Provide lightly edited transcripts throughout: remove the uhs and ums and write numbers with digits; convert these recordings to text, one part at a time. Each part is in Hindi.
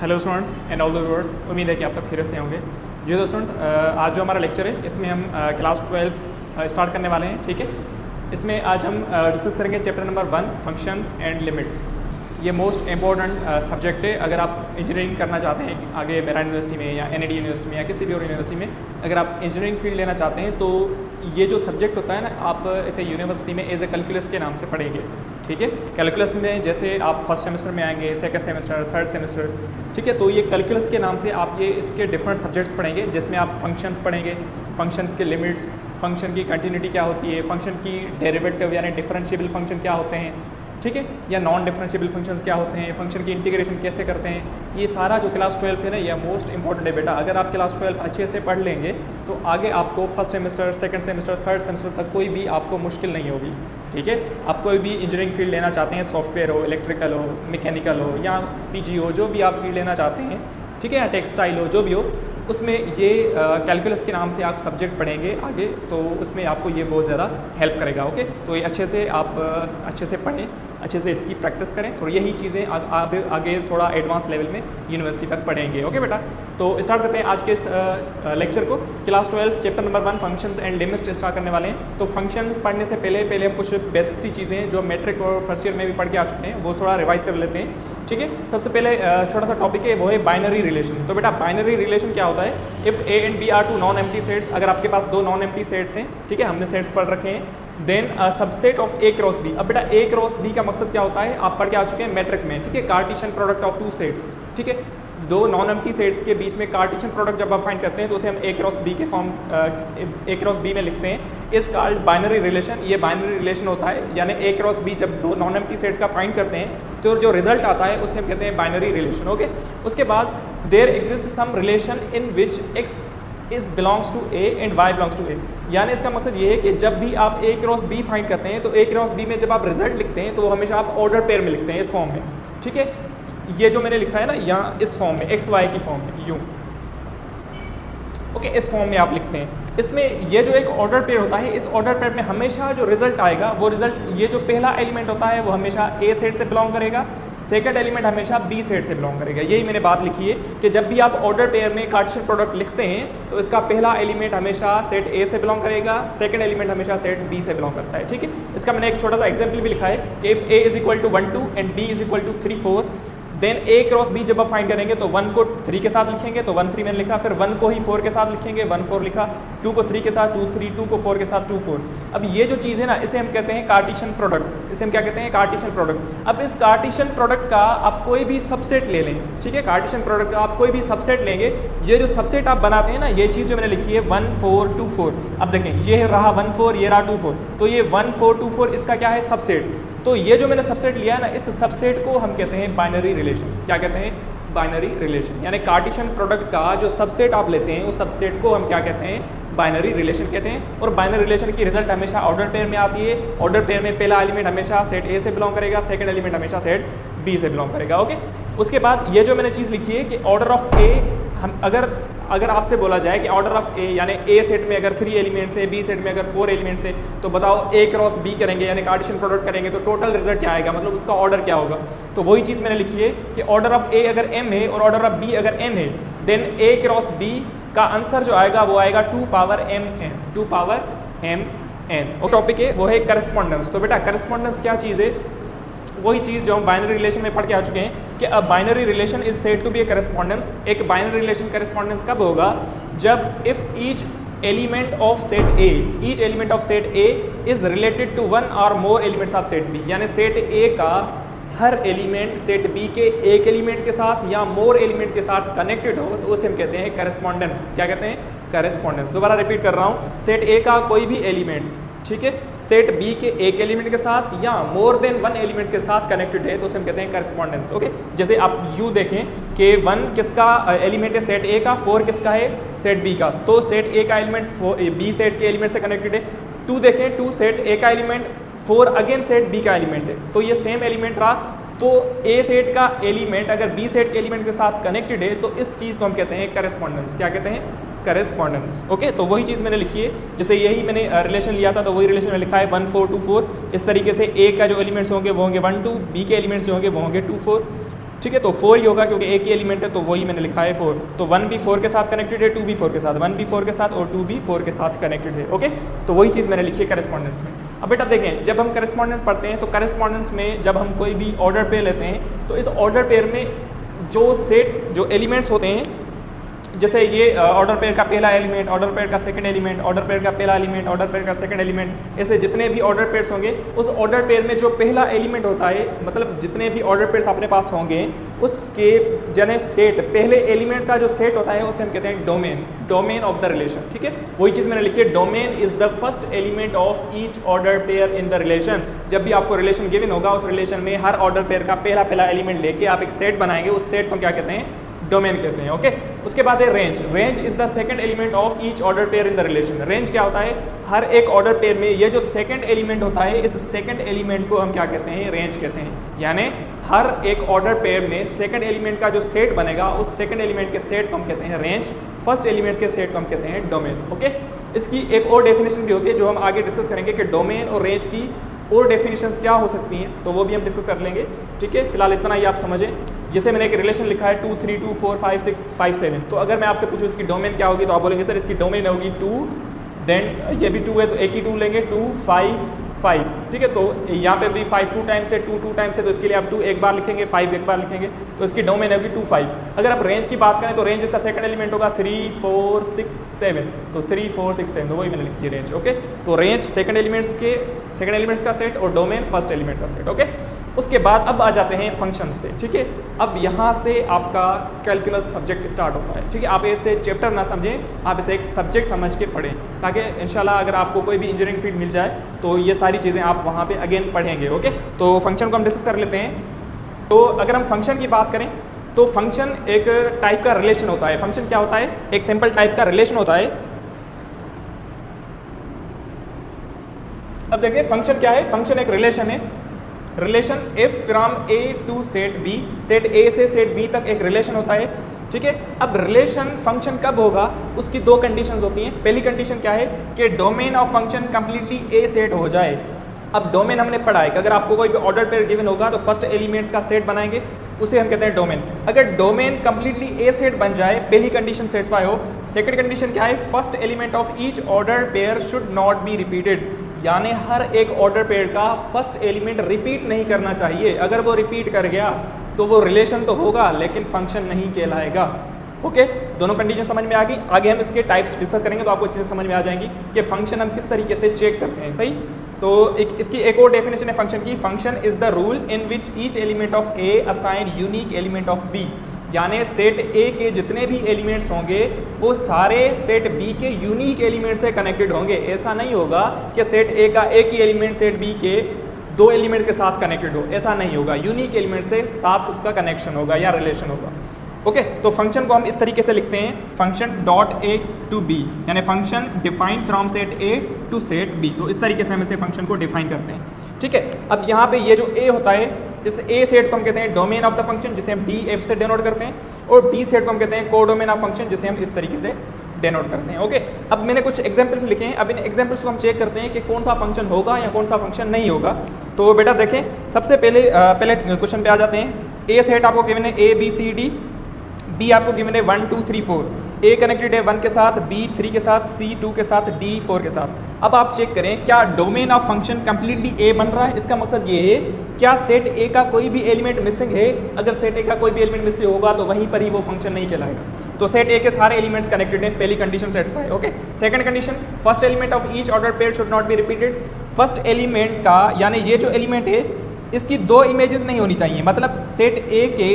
Hello students and all the viewers, उम्मीद है कि आप सब खैरियत से होंगे। जी तो स्टूडेंट्स, आज जो हमारा लेक्चर है इसमें हम क्लास 12 स्टार्ट करने वाले हैं। ठीक है, इसमें आज हम डिस्कस करेंगे chapter number 1 functions and limits. ये मोस्ट इंपॉर्टेंट सब्जेक्ट है अगर आप इंजीनियरिंग करना चाहते हैं आगे मेरा यूनिवर्सिटी में या NID यूनिवर्सिटी में या किसी भी और यूनिवर्सिटी में अगर आप इंजीनियरिंग फील्ड लेना चाहते हैं तो ये जो सब्जेक्ट होता है ना, आप इसे यूनिवर्सिटी में एज ए कैलकुलस के नाम से पढ़ेंगे। ठीक है, कैलकुलस में जैसे आप फर्स्ट सेमेस्टर में आएंगे, सेकंड सेमेस्टर, थर्ड सेमेस्टर, ठीक है, तो ये कैलकुलस के नाम से आप ये इसके डिफरेंट सब्जेक्ट्स पढ़ेंगे जिसमें आप फंक्शंस पढ़ेंगे, फंक्शंस के लिमिट्स, फंक्शन की कंटिन्यूटी क्या होती है, फंक्शन की डेरिवेटिव यानी डिफरेंशिएबल फंक्शन क्या होते हैं, ठीक है, या नॉन डिफरेंशिएबल फंक्शंस क्या होते हैं, फंक्शन की इंटीग्रेशन कैसे करते हैं। ये सारा जो क्लास 12 है ना, ये मोस्ट इंपॉर्टेंट है बेटा। अगर आप क्लास 12 अच्छे से पढ़ लेंगे तो आगे आपको first semester, second semester, third semester तक कोई भी आपको मुश्किल नहीं होगी। ठीक है, आप कोई भी इंजीनियरिंग फील्ड लेना चाहते हैं, सॉफ्टवेयर हो, इलेक्ट्रिकल हो, मैकेनिकल हो या PG हो, जो भी आप फील्ड लेना चाहते हैं, ठीक है, या टेक्सटाइल हो, जो भी हो, उसमें ये कैलकुलस के नाम से आप सब्जेक्ट पढ़ेंगे आगे, तो उसमें आपको ये बहुत ज़्यादा हेल्प करेगा। ओके, तो ये अच्छे से आप अच्छे से पढ़ें, अच्छे से इसकी प्रैक्टिस करें और यही चीज़ें आगे थोड़ा एडवांस लेवल में यूनिवर्सिटी तक पढ़ेंगे। ओके बेटा, तो स्टार्ट करते हैं आज के इस लेक्चर को। Class 12 chapter number 1 functions and limits start करने वाले हैं। तो फंक्शंस पढ़ने से पहले हम कुछ बेसिक सी चीज़ें जो मैट्रिक और फर्स्ट ईयर में भी पढ़ के आ चुके हैं वो थोड़ा रिवाइज कर लेते हैं। ठीक है, सबसे पहले छोटा सा टॉपिक है, वो है बाइनरी रिलेशन। तो बेटा बाइनरी रिलेशन क्या होता है? If A and B are two non empty sets, अगर आपके पास दो नॉन एम्प्टी सेट्स हैं, ठीक है, हमने सेट्स पढ़ रखे हैं, then subset of A cross B। अब बेटा A क्रॉस B का मकसद क्या होता है, आप पढ़ के आ चुके हैं मैट्रिक में, ठीक है, Cartesian product of two sets. ठीक है, दो नॉन एम्प्टी सेट्स के बीच में कार्टेशियन प्रोडक्ट जब आप फाइंड करते हैं तो उसे हम A क्रॉस B के फॉर्म A क्रॉस B में लिखते हैं। इस कॉल्ड बाइनरी रिलेशन। ये बाइनरी रिलेशन होता है, यानी A क्रॉस B जब दो नॉन एम्प्टी सेट्स का फाइंड करते हैं तो जो रिजल्ट आता है उसे हम कहते हैं बाइनरी रिलेशन। ओके, उसके बाद there exist some relation in which X is belongs to A and Y belongs to A। यानी इसका मकसद ये है कि जब भी आप A क्रॉस B फाइंड करते हैं तो A क्रॉस B में जब आप रिजल्ट लिखते हैं तो वो हमेशा आप ऑर्डर पेयर में लिखते हैं, इस फॉर्म में। ठीक है, ये जो मैंने लिखा है ना यहाँ, इस फॉर्म में, XY की फॉर्म में, यूँ। ओके, इस फॉर्म में आप लिखते हैं। इसमें ये जो एक ऑर्डर पेयर होता है, इस ऑर्डर पेयर में हमेशा जो रिजल्ट आएगा वो रिजल्ट, ये जो पहला एलिमेंट होता है वो हमेशा A सेट से बिलोंग करेगा, सेकंड एलिमेंट हमेशा B सेट से बिलोंग करेगा। यही मैंने बात लिखी है कि जब भी आप ऑर्डर पेयर में कार्टेशियन प्रोडक्ट लिखते हैं तो इसका पहला एलिमेंट हमेशा सेट A से बिलोंग करेगा, सेकंड एलिमेंट हमेशा सेट B से बिलोंग करता है। ठीक है, इसका मैंने एक छोटा सा एग्जाम्पल भी लिखा है कि if A is equal to 1 2 and B is equal to 3 4, then A cross B जब आप फाइंड करेंगे तो 1 को 3 के साथ लिखेंगे तो 1 3 मैंने लिखा, फिर 1 को ही 4 के साथ लिखेंगे 1 4 लिखा, 2 को 3 के साथ 2 3, 2 को 4 के साथ 2 4। अब ये जो चीज़ है ना, इसे हम कहते हैं कार्टेशियन प्रोडक्ट। इसे हम क्या कहते हैं? Cartesian product. अब इस कार्टेशियन प्रोडक्ट का आप कोई भी सबसेट ले लें, ठीक है, कार्टेशियन प्रोडक्ट का आप कोई भी सबसेट लेंगे, ये जो सबसेट आप बनाते हैं ना, ये चीज़ जो मैंने लिखी है 1 4 2 4। अब देखें, ये रहा 1 4, ये रहा 2 4, तो ये 1 4 2 4 इसका क्या है? सबसेट। तो ये जो मैंने सबसेट लिया है ना, इस सबसेट को हम कहते हैं बाइनरी रिलेशन। क्या कहते हैं? Binary relation. यानी कार्टेशियन प्रोडक्ट का जो सबसेट आप लेते हैं उस सबसेट को हम क्या कहते हैं? बाइनरी रिलेशन कहते हैं। और बाइनरी रिलेशन की रिजल्ट हमेशा ऑर्डर पेयर में आती है। ऑर्डर पेयर में पहला एलिमेंट हमेशा सेट A से बिलोंग करेगा, सेकंड एलिमेंट हमेशा सेट B से बिलोंग करेगा। ओके, उसके बाद ये जो मैंने चीज़ लिखी है कि ऑर्डर ऑफ A, हम अगर आपसे बोला जाए कि ऑर्डर ऑफ A यानी A सेट में अगर 3 एलिमेंट्स है, B सेट में अगर 4 एलिमेंट्स है, तो बताओ A क्रॉस B करेंगे यानी कार्टेशियन प्रोडक्ट करेंगे तो टोटल रिजल्ट क्या आएगा, मतलब उसका ऑर्डर क्या होगा। तो वही चीज़ मैंने लिखी है कि ऑर्डर ऑफ A अगर M है और ऑर्डर ऑफ B अगर N है, देन A क्रॉस B का आंसर जो आएगा वो आएगा 2 पावर MN, 2 पावर MN। और टॉपिक है वो है करस्पॉन्डेंस। तो बेटा करस्पॉन्डेंस क्या चीज़ है? वही चीज़ जो हम बाइनरी रिलेशन में पढ़ के आ चुके हैं कि a binary relation is said to be a correspondence. एक बाइनरी रिलेशन करस्पॉन्डेंस कब होगा? जब if each element of set A, each element of set A is related to 1 और more elements of set B। यानी सेट A का हर एलिमेंट सेट B के एक एलिमेंट के साथ या मोर एलिमेंट के साथ कनेक्टेड हो तो उसे हम कहते हैं करस्पॉन्डेंस। क्या कहते हैं? करस्पॉन्डेंस। दोबारा रिपीट कर रहा हूँ, सेट A का कोई भी एलिमेंट, ठीक है, सेट B के एक एलिमेंट के साथ या मोर देन 1 एलिमेंट के साथ कनेक्टेड है तो उसे हम कहते हैं करस्पॉन्डेंस। ओके, जैसे आप यूँ देखें कि 1 किसका एलिमेंट है? सेट A का। 4 किसका है? सेट B का। तो सेट A का एलिमेंट B सेट के एलिमेंट से कनेक्टेड है। 2 देखें, 2 सेट A का एलिमेंट, 4 अगेन सेट B का एलिमेंट है, तो ये सेम एलिमेंट रहा। तो A सेट का एलिमेंट अगर B सेट के एलिमेंट के साथ कनेक्टेड है तो इस चीज़ को हम कहते हैं करस्पॉन्डेंस। क्या कहते हैं? करस्पॉन्डेंस। ओके, तो वही चीज़ मैंने लिखी है, जैसे यही मैंने रिलेशन लिया था तो वही रिलेशन में लिखा है 1 4 2 4। इस तरीके से A का जो एलिमेंट्स होंगे वो होंगे 1 2, B के एलिमेंट्स जो होंगे वो होंगे 2 4। ठीक है, तो 4 ही होगा क्योंकि एक ही एलिमेंट है, तो वही मैंने लिखा है 4। तो 1 भी 4 के साथ कनेक्टेड है, 2 भी 4 के साथ, 1 भी 4 के साथ और 2 भी 4 के साथ कनेक्टेड है। ओके, तो वही चीज़ मैंने लिखी है करेस्पॉन्डेंस में। अब बेटा देखें, जब हम करेस्पॉन्डेंस पढ़ते हैं तो करेस्पॉन्डेंस में जब हम कोई भी ऑर्डर पेयर लेते हैं तो इस ऑर्डर पेयर में जो सेट जो एलिमेंट्स होते हैं, जैसे ये ऑर्डर पेयर का पहला एलिमेंट, ऑर्डर पेयर का सेकंड एलिमेंट, ऑर्डर पेयर का पहला एलिमेंट, ऑर्डर पेयर का सेकंड एलिमेंट, ऐसे जितने भी ऑर्डर पेयर्स होंगे उस ऑर्डर पेयर में जो पहला एलिमेंट होता है, मतलब जितने भी ऑर्डर पेयर्स अपने पास होंगे उसके जने सेट, पहले एलिमेंट्स का जो सेट होता है उसे हम कहते हैं domain, domain of the relation. ठीक है, वही चीज़ मैंने लिखी है, domain is the first element of each order pair in the relation. जब भी आपको रिलेशन गिवन होगा उस रिलेशन में हर ऑर्डर पेयर का पहला एलिमेंट लेके आप एक सेट बनाएंगे, उस सेट को क्या कहते हैं, डोमेन कहते हैं। ओके, उसके बाद है range. Range is the second element of each order pair in the relation. Range क्या होता है, हर एक ऑर्डर पेयर में ये जो सेकंड एलिमेंट होता है, इस सेकंड एलिमेंट को हम क्या कहते हैं, रेंज कहते हैं। यानी हर एक ऑर्डर पेयर में सेकंड एलिमेंट का जो सेट बनेगा उस सेकंड एलिमेंट के सेट को हम कहते हैं रेंज, फर्स्ट एलिमेंट के सेट को हम कहते हैं डोमेन। ओके, इसकी एक और डेफिनेशन भी होती है जो हम आगे डिस्कस करेंगे कि डोमेन और रेंज की और डेफिनेशंस क्या हो सकती हैं, तो वो भी हम डिस्कस कर लेंगे। ठीक है, फिलहाल इतना ही आप समझें। जैसे मैंने एक रिलेशन लिखा है 2 3 2 4 5 6 5 7, तो अगर मैं आपसे पूछूं इसकी डोमेन क्या होगी तो आप बोलेंगे सर इसकी डोमेन होगी 2, देन ये भी 2 है तो एक ही 2 लेंगे, 2 5 5। ठीक है, तो यहाँ पे भी 5 2 टाइम्स है, 2 2 टाइम्स है, तो इसके लिए आप 2 एक बार लिखेंगे, 5 एक बार लिखेंगे, तो इसकी डोमेन होगी 2 5। अगर आप रेंज की बात करें तो रेंज इसका सेकंड एलिमेंट होगा 3 4 6 7, तो 3 4 6 7, तो वही मैंने लिखी है रेंज। ओके, तो रेंज सेकंड एलिमेंट्स का सेट और डोमेन फर्स्ट एलिमेंट का सेट। ओके, उसके बाद अब आ जाते हैं फंक्शंस पे। ठीक है, अब यहाँ से आपका कैलकुलस सब्जेक्ट स्टार्ट होता है। ठीक है, आप ऐसे चैप्टर ना समझें, आप इसे एक सब्जेक्ट समझ के पढ़ें, ताकि इंशाल्लाह अगर आपको कोई भी इंजीनियरिंग फील्ड मिल जाए तो ये सारी चीज़ें आप वहाँ पे अगेन पढ़ेंगे। ओके, तो फंक्शन को हम डिस्कस कर लेते हैं। तो अगर हम फंक्शन की बात करें तो फंक्शन एक टाइप का रिलेशन होता है। फंक्शन क्या होता है, एक सिंपल टाइप का रिलेशन होता है। अब देखिए फंक्शन क्या है, फंक्शन एक रिलेशन है। Relation F from A to set B, set A से सेट बी तक एक रिलेशन होता है। ठीक है, अब रिलेशन फंक्शन कब होगा, उसकी दो कंडीशंस होती हैं। पहली कंडीशन क्या है कि domain of function completely A set हो जाए। अब डोमेन हमने पढ़ा है कि अगर आपको कोई भी ऑर्डर पेयर गिवन होगा तो फर्स्ट एलिमेंट्स का सेट बनाएंगे, उसे हम कहते हैं डोमेन। अगर डोमेन कंप्लीटली ए सेट बन जाए, पहली कंडीशन सेटिस्फाई हो। सेकंड कंडीशन क्या है, first element of each order pair should not be repeated, यानी हर एक ऑर्डर पेयर का फर्स्ट एलिमेंट रिपीट नहीं करना चाहिए। अगर वो रिपीट कर गया तो वो रिलेशन तो होगा लेकिन फंक्शन नहीं कहलाएगा। ओके, दोनों कंडीशन समझ में आ गई। आगे हम इसके टाइप्स डिस्कस करेंगे तो आपको चीज़ें समझ में आ जाएंगी कि फंक्शन हम किस तरीके से चेक करते हैं। सही, तो इसकी एक और डेफिनेशन है फंक्शन की, function is the rule in which each element of A assign unique element of B, यानी सेट ए के जितने भी एलिमेंट्स होंगे वो सारे सेट बी के यूनिक एलिमेंट से कनेक्टेड होंगे। ऐसा नहीं होगा कि सेट ए का एक ही एलिमेंट सेट बी के दो एलिमेंट्स के साथ कनेक्टेड हो, ऐसा नहीं होगा। यूनिक एलिमेंट से साथ उसका कनेक्शन होगा या रिलेशन होगा। ओके, तो फंक्शन को हम इस तरीके से लिखते हैं, function dot A to B, यानी function define from set A to set B. तो इस तरीके से हम इसे फंक्शन को डिफाइन करते हैं। ठीक है, अब यहाँ पे ये जो ए होता है, इस ए सेट को हम कहते हैं डोमेन ऑफ द फंक्शन, जिसे हम डी एफ से डिनोट करते हैं, और बी सेट को हम कहते हैं कोडोमेन ऑफ फंक्शन, जिसे हम इस तरीके से डिनोट करते हैं। ओके, अब मैंने कुछ एग्जांपल्स लिखे हैं, अब इन एग्जांपल्स को हम चेक करते हैं कि कौन सा फंक्शन होगा या कौन सा फंक्शन नहीं होगा। तो बेटा देखें, सबसे पहले क्वेश्चन पे आ जाते हैं। ए सेट आपको गिवन है A B C D, B आपको गिवन है 1 2 3 4, ए कनेक्टेड है 1 के साथ, बी 3 के साथ, सी 2 के साथ, डी 4 के साथ। अब आप चेक करें क्या डोमेन ऑफ फंक्शन कंप्लीटली ए बन रहा है। इसका मकसद ये है क्या सेट ए का कोई भी एलिमेंट मिसिंग है। अगर सेट ए का कोई भी एलिमेंट मिसिंग होगा तो वहीं पर ही वो फंक्शन नहीं कहलाएगा। तो सेट ए के सारे एलिमेंट्स कनेक्टेड हैं, पहली condition satisfy. Okay, second condition, first element of each order pair should not be repeated. First element का, यानी ये जो एलिमेंट है इसकी दो इमेजेस नहीं होनी चाहिए, मतलब सेट ए के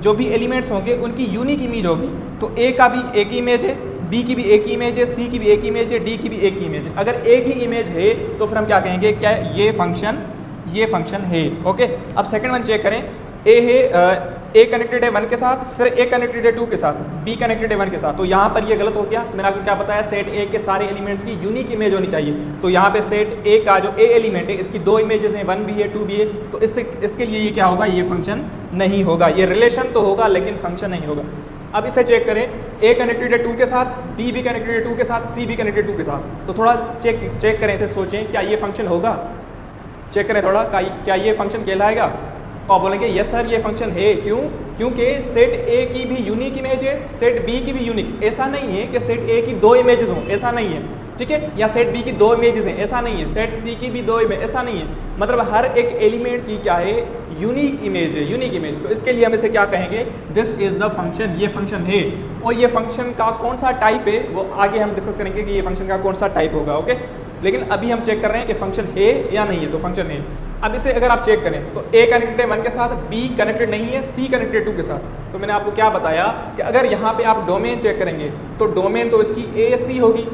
जो भी एलिमेंट्स होंगे उनकी यूनिक इमेज होगी। तो ए का भी एक ही इमेज है, बी की भी एक ही इमेज है, सी की भी एक ही इमेज है, डी की भी एक ही इमेज है। अगर एक ही इमेज है तो फिर हम क्या कहेंगे, क्या ये फंक्शन है। ओके, अब सेकंड वन चेक करें। ए है ए कनेक्टेड है 1 के साथ, फिर ए कनेक्टेड है 2 के साथ, बी कनेक्टेड है 1 के साथ। तो यहाँ पर ये गलत हो गया। मैंने आपको क्या बताया, सेट ए के सारे एलिमेंट्स की यूनिक इमेज होनी चाहिए। तो यहाँ पे सेट ए का जो ए एलिमेंट है इसकी दो इमेजेस हैं, 1 भी है 2 भी है, तो इसके लिए ये क्या होगा, ये फंक्शन नहीं होगा। ये रिलेशन तो होगा लेकिन फंक्शन नहीं होगा। अब इसे चेक करें, ए कनेक्टेड है 2 के साथ, बी भी कनेक्टेड है 2 के साथ, सी भी कनेक्टेड 2 के साथ। तो थोड़ा चेक करें, इसे सोचें क्या ये फंक्शन होगा। चेक करें थोड़ा, क्या ये फंक्शन कहलाएगा। तो आप बोलेंगे यस सर ये फंक्शन है, क्यों? क्योंकि सेट ए की भी यूनिक इमेज है, सेट बी की भी यूनिक। ऐसा नहीं है कि सेट ए की 2 इमेजेस हों, ऐसा नहीं है, ठीक है, या सेट बी की 2 इमेजेस हैं, ऐसा नहीं है, सेट सी की भी 2 इमेज, ऐसा नहीं है। मतलब हर एक एलिमेंट की क्या है, यूनिक इमेज है, यूनिक इमेज। तो इसके लिए हम इसे क्या कहेंगे, दिस इज द फंक्शन, ये फंक्शन है। और ये फंक्शन का कौन सा टाइप है वो आगे हम डिस्कस करेंगे कि ये फंक्शन का कौन सा टाइप होगा, ओके। लेकिन अभी हम चेक कर रहे हैं कि फंक्शन है या नहीं है, तो फंक्शन है। अब इसे अगर आप चेक करें तो ए कनेक्टेड है 1 के साथ, बी कनेक्टेड नहीं है, सी कनेक्टेड 2 के साथ। तो मैंने आपको क्या बताया कि अगर यहाँ पे आप डोमेन चेक करेंगे तो डोमेन तो इसकी ए सी होगी,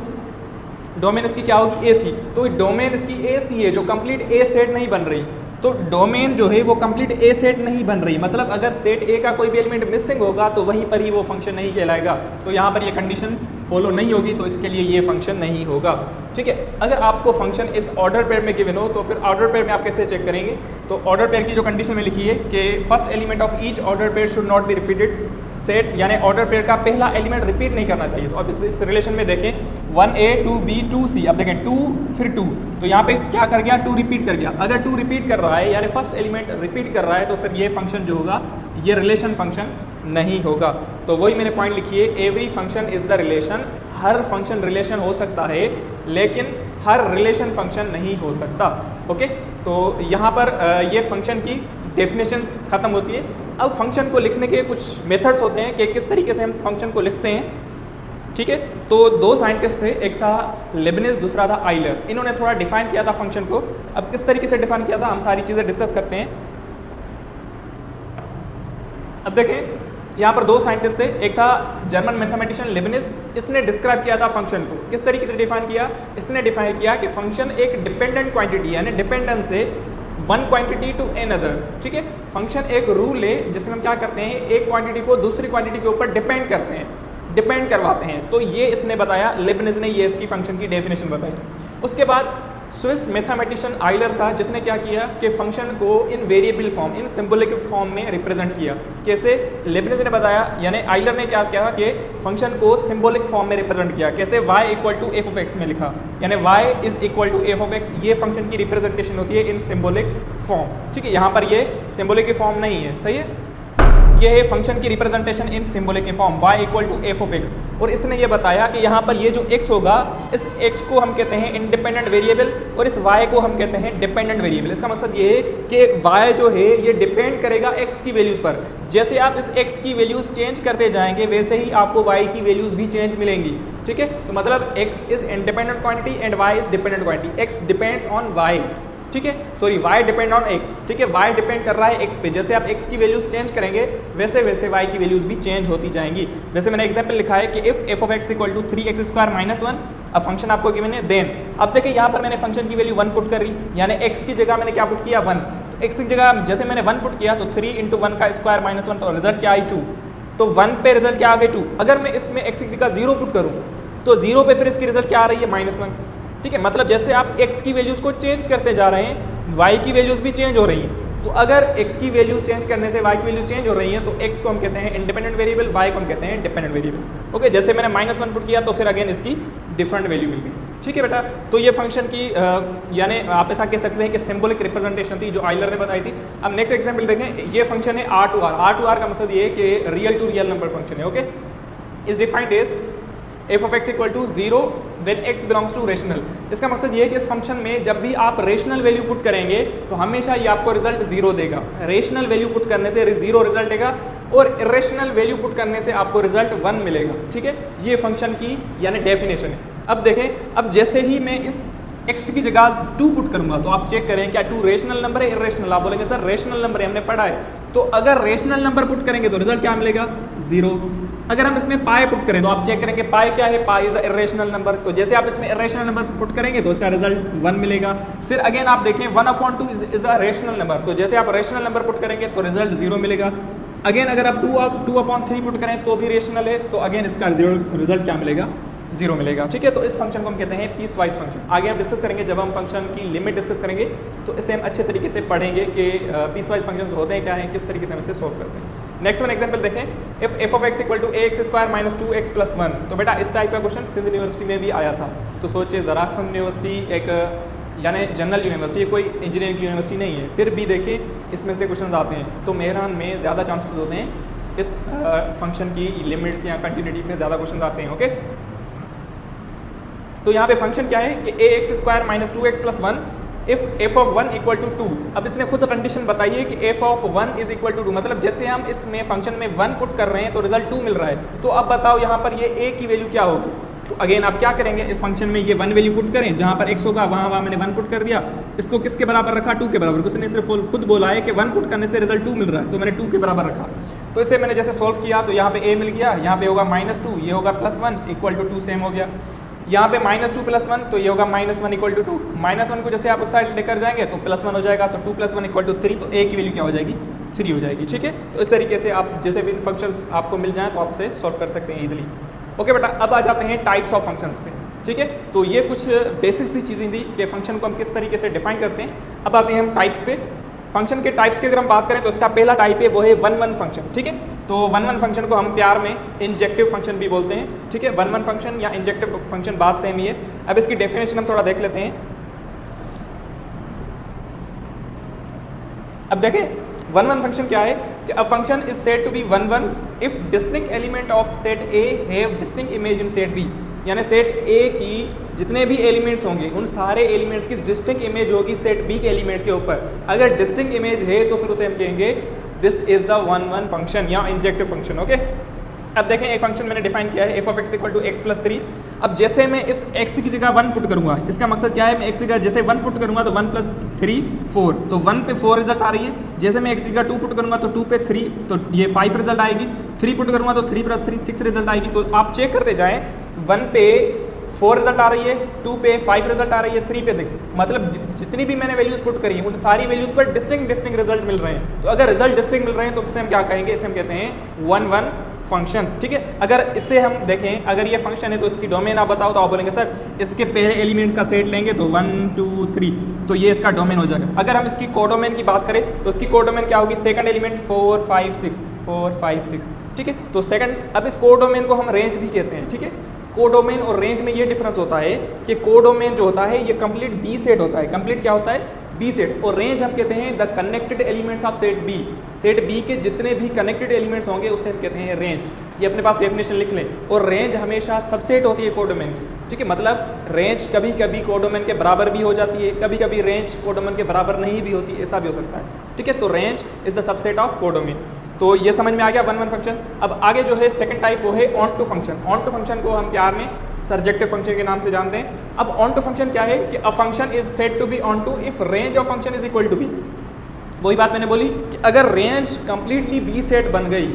डोमेन इसकी क्या होगी, ए सी। तो डोमेन इसकी ए सी है जो कंप्लीट ए सेट नहीं बन रही। तो डोमेन जो है वो कंप्लीट ए सेट नहीं बन रही, मतलब अगर सेट ए का कोई भी एलिमेंट मिसिंग होगा तो वहीं पर ही वो फंक्शन नहीं कहलाएगा। तो यहाँ पर ये कंडीशन फॉलो नहीं होगी, तो इसके लिए ये फंक्शन नहीं होगा, ठीक है। अगर आपको फंक्शन इस ऑर्डर पेयर में गिवन हो तो फिर ऑर्डर पेयर में आप कैसे चेक करेंगे, तो ऑर्डर पेयर की जो कंडीशन में लिखी है कि first element of each order pair should not be repeated set, यानी ऑर्डर पेयर का पहला एलिमेंट रिपीट नहीं करना चाहिए। तो अब इस रिलेशन में देखें 1a 2b 2c, अब देखें 2 फिर 2, तो यहाँ पे क्या कर गया, 2 रिपीट कर गया। अगर 2 रिपीट कर रहा है यानी फर्स्ट एलिमेंट रिपीट कर रहा है तो फिर ये फंक्शन जो होगा ये रिलेशन फंक्शन नहीं होगा। तो वही मैंने पॉइंट लिखी है, every function is the relation. Her function relation हो सकता है लेकिन हर रिलेशन फंक्शन नहीं हो सकता, ओके। तो यहाँ पर ये फंक्शन की डेफिनेशंस खत्म होती है। अब फंक्शन को लिखने के कुछ मेथड्स होते हैं कि किस तरीके से हम फंक्शन को लिखते हैं, ठीक है। तो 2 साइंटिस्ट थे, एक था लेबनिज, दूसरा था आइलर। इन्होंने थोड़ा डिफाइन किया था फंक्शन को। अब किस तरीके से डिफाइन किया था हम सारी चीज़ें डिस्कस करते हैं। अब देखें यहाँ पर 2 साइंटिस्ट थे, एक था जर्मन मैथमेटिशियन लेबनिज, इसने डिस्क्राइब किया था फंक्शन को। किस तरीके से डिफाइन किया, इसने डिफाइन किया कि फंक्शन एक डिपेंडेंट क्वांटिटी यानी डिपेंडेंस है वन क्वांटिटी टू अनदर, ठीक है। फंक्शन एक रूल है जिसमें हम क्या करते हैं, एक क्वांटिटी को दूसरी क्वांटिटी के ऊपर डिपेंड करते हैं, डिपेंड करवाते हैं। तो ये इसने बताया, लेबनिज ने ये इसकी फंक्शन की डेफिनेशन बताई। उसके बाद स्विस मैथमेटिशियन आइलर था जिसने क्या किया कि फंक्शन को इन वेरिएबल फॉर्म, इन सिंबॉलिक फॉर्म में रिप्रेजेंट किया। कैसे, लेबनिज ने बताया यानी आइलर ने क्या किया कि फंक्शन को सिंबॉलिक फॉर्म में रिप्रेजेंट किया। कैसे, y equal to F of X में लिखा, यानी y is equal to F of X. ये फंक्शन की रिप्रेजेंटेशन होती है इन सिंबॉलिक फॉर्म, ठीक है। यहाँ पर ये सिंबॉलिक फॉर्म नहीं है, सही है। ये है फंक्शन की representation in symbolic form, y equal to F of X. और इसने ये बताया कि यहाँ पर ये जो x होगा, इस x को हम कहते हैं इंडिपेंडेंट वेरिएबल और इस y को हम कहते हैं डिपेंडेंट वेरिएबल। इसका मकसद ये है कि y जो है ये डिपेंड करेगा x की वैल्यूज़ पर। जैसे आप इस x की वैल्यूज़ चेंज करते जाएंगे वैसे ही आपको y की वैल्यूज़ भी चेंज मिलेंगी, ठीक है। तो मतलब x is independent quantity and y is dependent quantity. x depends on y, ठीक है, sorry y depend on x, ठीक है। y डिपेंड कर रहा है x पे। जैसे आप x की वैल्यूज चेंज करेंगे वैसे वैसे y की वैल्यूज भी चेंज होती जाएंगी। वैसे मैंने एग्जांपल लिखा है कि if f of x equal to 3x² - 1, अब फंक्शन आपको गिवन है देन। अब देखिए यहाँ पर मैंने फंक्शन की वैल्यू 1 पुट कर रही, यानी x की जगह मैंने क्या पुट किया 1। तो x की जगह जैसे मैंने 1 पुट किया तो 3 × 1 का स्क्वायर - 1, तो रिजल्ट क्या आई 2। तो 1 पे रिजल्ट क्या आ गई 2। अगर मैं इसमें x की जगह 0 पुट करूँ तो 0 पे फिर इसकी रिजल्ट क्या आ रही है -1, ठीक है। मतलब जैसे आप x की वैल्यूज़ को चेंज करते जा रहे हैं y की वैल्यूज़ भी चेंज हो रही हैं। तो अगर x की वैल्यूज़ चेंज करने से y की वैल्यूज़ चेंज हो रही हैं तो x को हम कहते हैं इंडिपेंडेंट वेरिएबल, y को हम कहते हैं डिपेंडेंट वेरिएबल, ओके। जैसे मैंने -1 पुट किया तो फिर अगेन इसकी डिफरेंट वैल्यू मिल गई, ठीक है बेटा। तो ये फंक्शन की यानी आप ऐसा कह सकते हैं कि सिंबॉलिक रिप्रेजेंटेशन थी जो आइलर ने बताई थी। अब नेक्स्ट एग्जाम्पल देखें, ये फंक्शन है R to R। R to R का मतलब ये है कि real to real number function है, okay. Is defined as f of x equal to 0 when x belongs to rational. इसका मकसद ये है कि इस फंक्शन में जब भी आप रेशनल वैल्यू पुट करेंगे तो हमेशा ये आपको रिजल्ट 0 देगा। रेशनल वैल्यू पुट करने से 0 रिजल्ट देगा और इरेशनल वैल्यू पुट करने से आपको रिजल्ट 1 मिलेगा, ठीक है। ये फंक्शन की यानी डेफिनेशन है। अब देखें, अब जैसे ही मैं इस x की जगह 2 पुट करूंगा तो आप चेक करें क्या 2 रेशनल नंबर है इरेशनल। आप बोलेंगे सर रेशनल नंबर है, हमने पढ़ा है। तो अगर रेशनल नंबर पुट करेंगे तो रिजल्ट क्या मिलेगा 0। अगर हम इसमें पाई पुट करें तो आप चेक करेंगे पाई क्या है, पाई इज इरेशनल नंबर। तो जैसे आप इसमें इरेशनल नंबर पुट करेंगे तो इसका रिजल्ट 1 मिलेगा। फिर अगेन आप देखें 1/2 इज अ रेशनल नंबर, तो जैसे आप रेशनल नंबर पुट करेंगे तो रिजल्ट 0 मिलेगा। अगेन अगर आप 2/3 पुट करें तो भी रेशनल है, तो अगेन इसका रिजल्ट क्या मिलेगा 0 मिलेगा, ठीक है। तो इस फंक्शन को हम कहते हैं पीस वाइज फंक्शन। आगे हम डिस्कस करेंगे, जब हम फंक्शन की लिमिट डिस्कस करेंगे तो इसे हम अच्छे तरीके से पढ़ेंगे कि पीस वाइज फंक्शन होते हैं क्या हैं, किस तरीके से हम इसे सॉल्व करते हैं। नेक्स्ट वन एग्जांपल देखें, if f of x equal to ax² - 2x + 1। तो बेटा इस टाइप का क्वेश्चन सिंध यूनिवर्सिटी में भी आया था। तो सोचिए ज़रा, सिंध यूनिवर्सिटी एक यानी जनरल यूनिवर्सिटी, कोई इंजीनियरिंग की यूनिवर्सिटी नहीं है, फिर भी देखिए इसमें से क्वेश्चन आते हैं, तो मेहरान में ज़्यादा चांसेस होते हैं इस फंक्शन की लिमिट्स या कंटिन्यूटी में ज़्यादा क्वेश्चन आते हैं। ओके, तो यहाँ पे फंक्शन क्या है कि ax² - 2x + 1 if f of 1 = 2। अब इसने खुद कंडीशन बताई है कि f of 1 = 2, मतलब जैसे हम इसमें फंक्शन में 1 पुट कर रहे हैं तो रिजल्ट 2 मिल रहा है। तो अब बताओ यहाँ पर ये a की वैल्यू क्या होगी। तो अगेन आप क्या करेंगे, इस फंक्शन में ये 1 वैल्यू पुट करें, जहाँ पर x होगा वहाँ मैंने 1 पुट कर दिया, इसको किसके बराबर रखा, 2 के बराबर। उसने सिर्फ खुद बोला है कि 1 पुट करने से रिजल्ट 2 मिल रहा है, तो मैंने 2 के बराबर रखा। तो इसे मैंने जैसे सॉल्व किया तो यहाँ पे a मिल गया, यहाँ पे होगा -2, ये होगा +1 = 2, सेम हो गया। यहाँ पे -2 + 1 तो ये होगा -1 = 2, -1 को जैसे आप उस साइड लेकर जाएंगे तो +1 हो जाएगा, तो 2 + 1 = 3, तो a की वैल्यू क्या हो जाएगी, 3 हो जाएगी। ठीक है, तो इस तरीके से आप जैसे भी फंक्शंस आपको मिल जाएँ तो आप उसे सॉल्व कर सकते हैं ईजिली। ओके बेटा, अब आ जाते हैं टाइप्स ऑफ फंक्शंस पे। ठीक है, तो ये कुछ बेसिक सी चीज़ें थी कि फंक्शन को हम किस तरीके से डिफाइन करते हैं। अब आते हैं हम टाइप्स पे। फंक्शन के टाइप्स की अगर हम बात करें तो इसका पहला टाइप है वो है 1-1 फंक्शन। ठीक है, तो 1-1 फंक्शन को हम प्यार में इंजेक्टिव फंक्शन भी बोलते हैं। ठीक है, 1-1 फंक्शन या इंजेक्टिव फंक्शन बात सेम ही है। अब इसकी डेफिनेशन हम थोड़ा देख लेते हैं। अब देखें 1-1 फंक्शन क्या है कि a function is said to be 1-1 if distinct element of set A have distinct image in set B, यानी सेट ए की जितने भी एलिमेंट्स होंगे उन सारे एलिमेंट्स की डिस्टिंक्ट इमेज होगी सेट बी के एलिमेंट्स के ऊपर। अगर डिस्टिंक्ट इमेज है तो फिर उसे हम कहेंगे दिस इज द 1-1 फंक्शन या इंजेक्टिव फंक्शन। ओके, अब देखें एक फंक्शन मैंने डिफाइन किया है f of x = x + 3। अब जैसे मैं इस x की जगह 1 पुट करूंगा, इसका मकसद क्या है, मैं x की जगह जैसे 1 पुट करूंगा तो 1 + 3 4, तो 1 पे 4 रिजल्ट आ रही है। जैसे मैं x की जगह 2 पुट करूंगा तो 2 पे 3, तो ये 5 रिजल्ट आएगी। 3 पुट करूंगा तो 3 + 3 6 रिजल्ट आएगी। तो आप चेक करते जाएं, 1 पे 4 रिजल्ट आ रही है, 2 पे 5 रिजल्ट आ रही है, 3 पे 6, मतलब जितनी भी मैंने वैल्यूज पुट करी है उन सारी वैल्यूज पर डिस्टिंक्ट रिजल्ट मिल रहे हैं। तो अगर रिजल्ट डिस्टिंक्ट मिल रहे हैं तो इसे हम क्या कहेंगे, इसे हम कहते हैं 1-1 फंक्शन। ठीक है, अगर इससे हम देखें, अगर ये फंक्शन है तो इसकी डोमेन आप बताओ, तो आप बोलेंगे सर इसके पहले एलिमेंट्स का सेट लेंगे तो 1 2 3, तो ये इसका डोमेन हो जाएगा। अगर हम इसकी कोडोमेन की बात करें तो इसकी कोडोमेन क्या होगी, सेकंड एलिमेंट 4 5 6 4 5 6। ठीक है, तो सेकंड, अब इस कोडोमेन को हम रेंज भी कहते हैं। ठीक है, कोडोमेन और रेंज में ये डिफरेंस होता है कि कोडोमेन जो होता है ये कंप्लीट बी सेट होता है। कंप्लीट क्या होता है, बी सेट। और रेंज हम कहते हैं the connected elements of set B. Set B के जितने भी कनेक्टेड एलिमेंट्स होंगे उसे हम कहते हैं रेंज। ये अपने पास डेफिनेशन लिख लें। और रेंज हमेशा सबसेट होती है कोडोमेन की। ठीक है, मतलब रेंज कभी कभी कोडोमेन के बराबर भी हो जाती है, कभी कभी रेंज कोडोमेन के बराबर नहीं भी होती, ऐसा भी हो सकता है। ठीक है, तो range is the subset of codomain. तो ये समझ में आ गया 1-1 फंक्शन। अब आगे जो है सेकंड टाइप वो है onto function. Onto function को हम प्यार में सर्जेक्टिव फंक्शन के नाम से जानते हैं। अब ऑन टू फंक्शन क्या है कि a function is said to be onto if range of function is equal to B. वही बात मैंने बोली कि अगर रेंज कंप्लीटली बी सेट बन गई,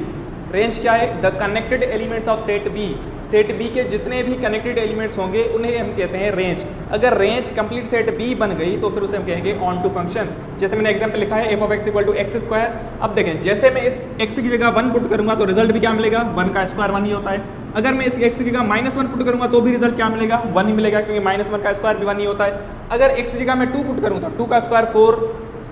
रेंज क्या है, the connected elements of set B. Set B के जितने भी कनेक्टेड एलिमेंट्स होंगे उन्हें हम कहते हैं रेंज। अगर रेंज कंप्लीट सेट बी बन गई तो फिर उसे हम कहेंगे ऑन टू फंक्शन। जैसे मैंने एग्जांपल लिखा है f of x = x²। अब देखें, जैसे मैं इस x की जगह 1 पुट करूंगा तो रिजल्ट भी क्या मिलेगा, 1 का स्क्वायर 1 ही होता है। अगर मैं इस x की जगह -1 पुट करूंगा तो भी रिजल्ट क्या मिलेगा, 1 ही मिलेगा, क्योंकि -1 का स्क्वायर भी 1 ही होता है। अगर x की जगह मैं 2 पुट करूँ तो 2 का स्क्वायर 4।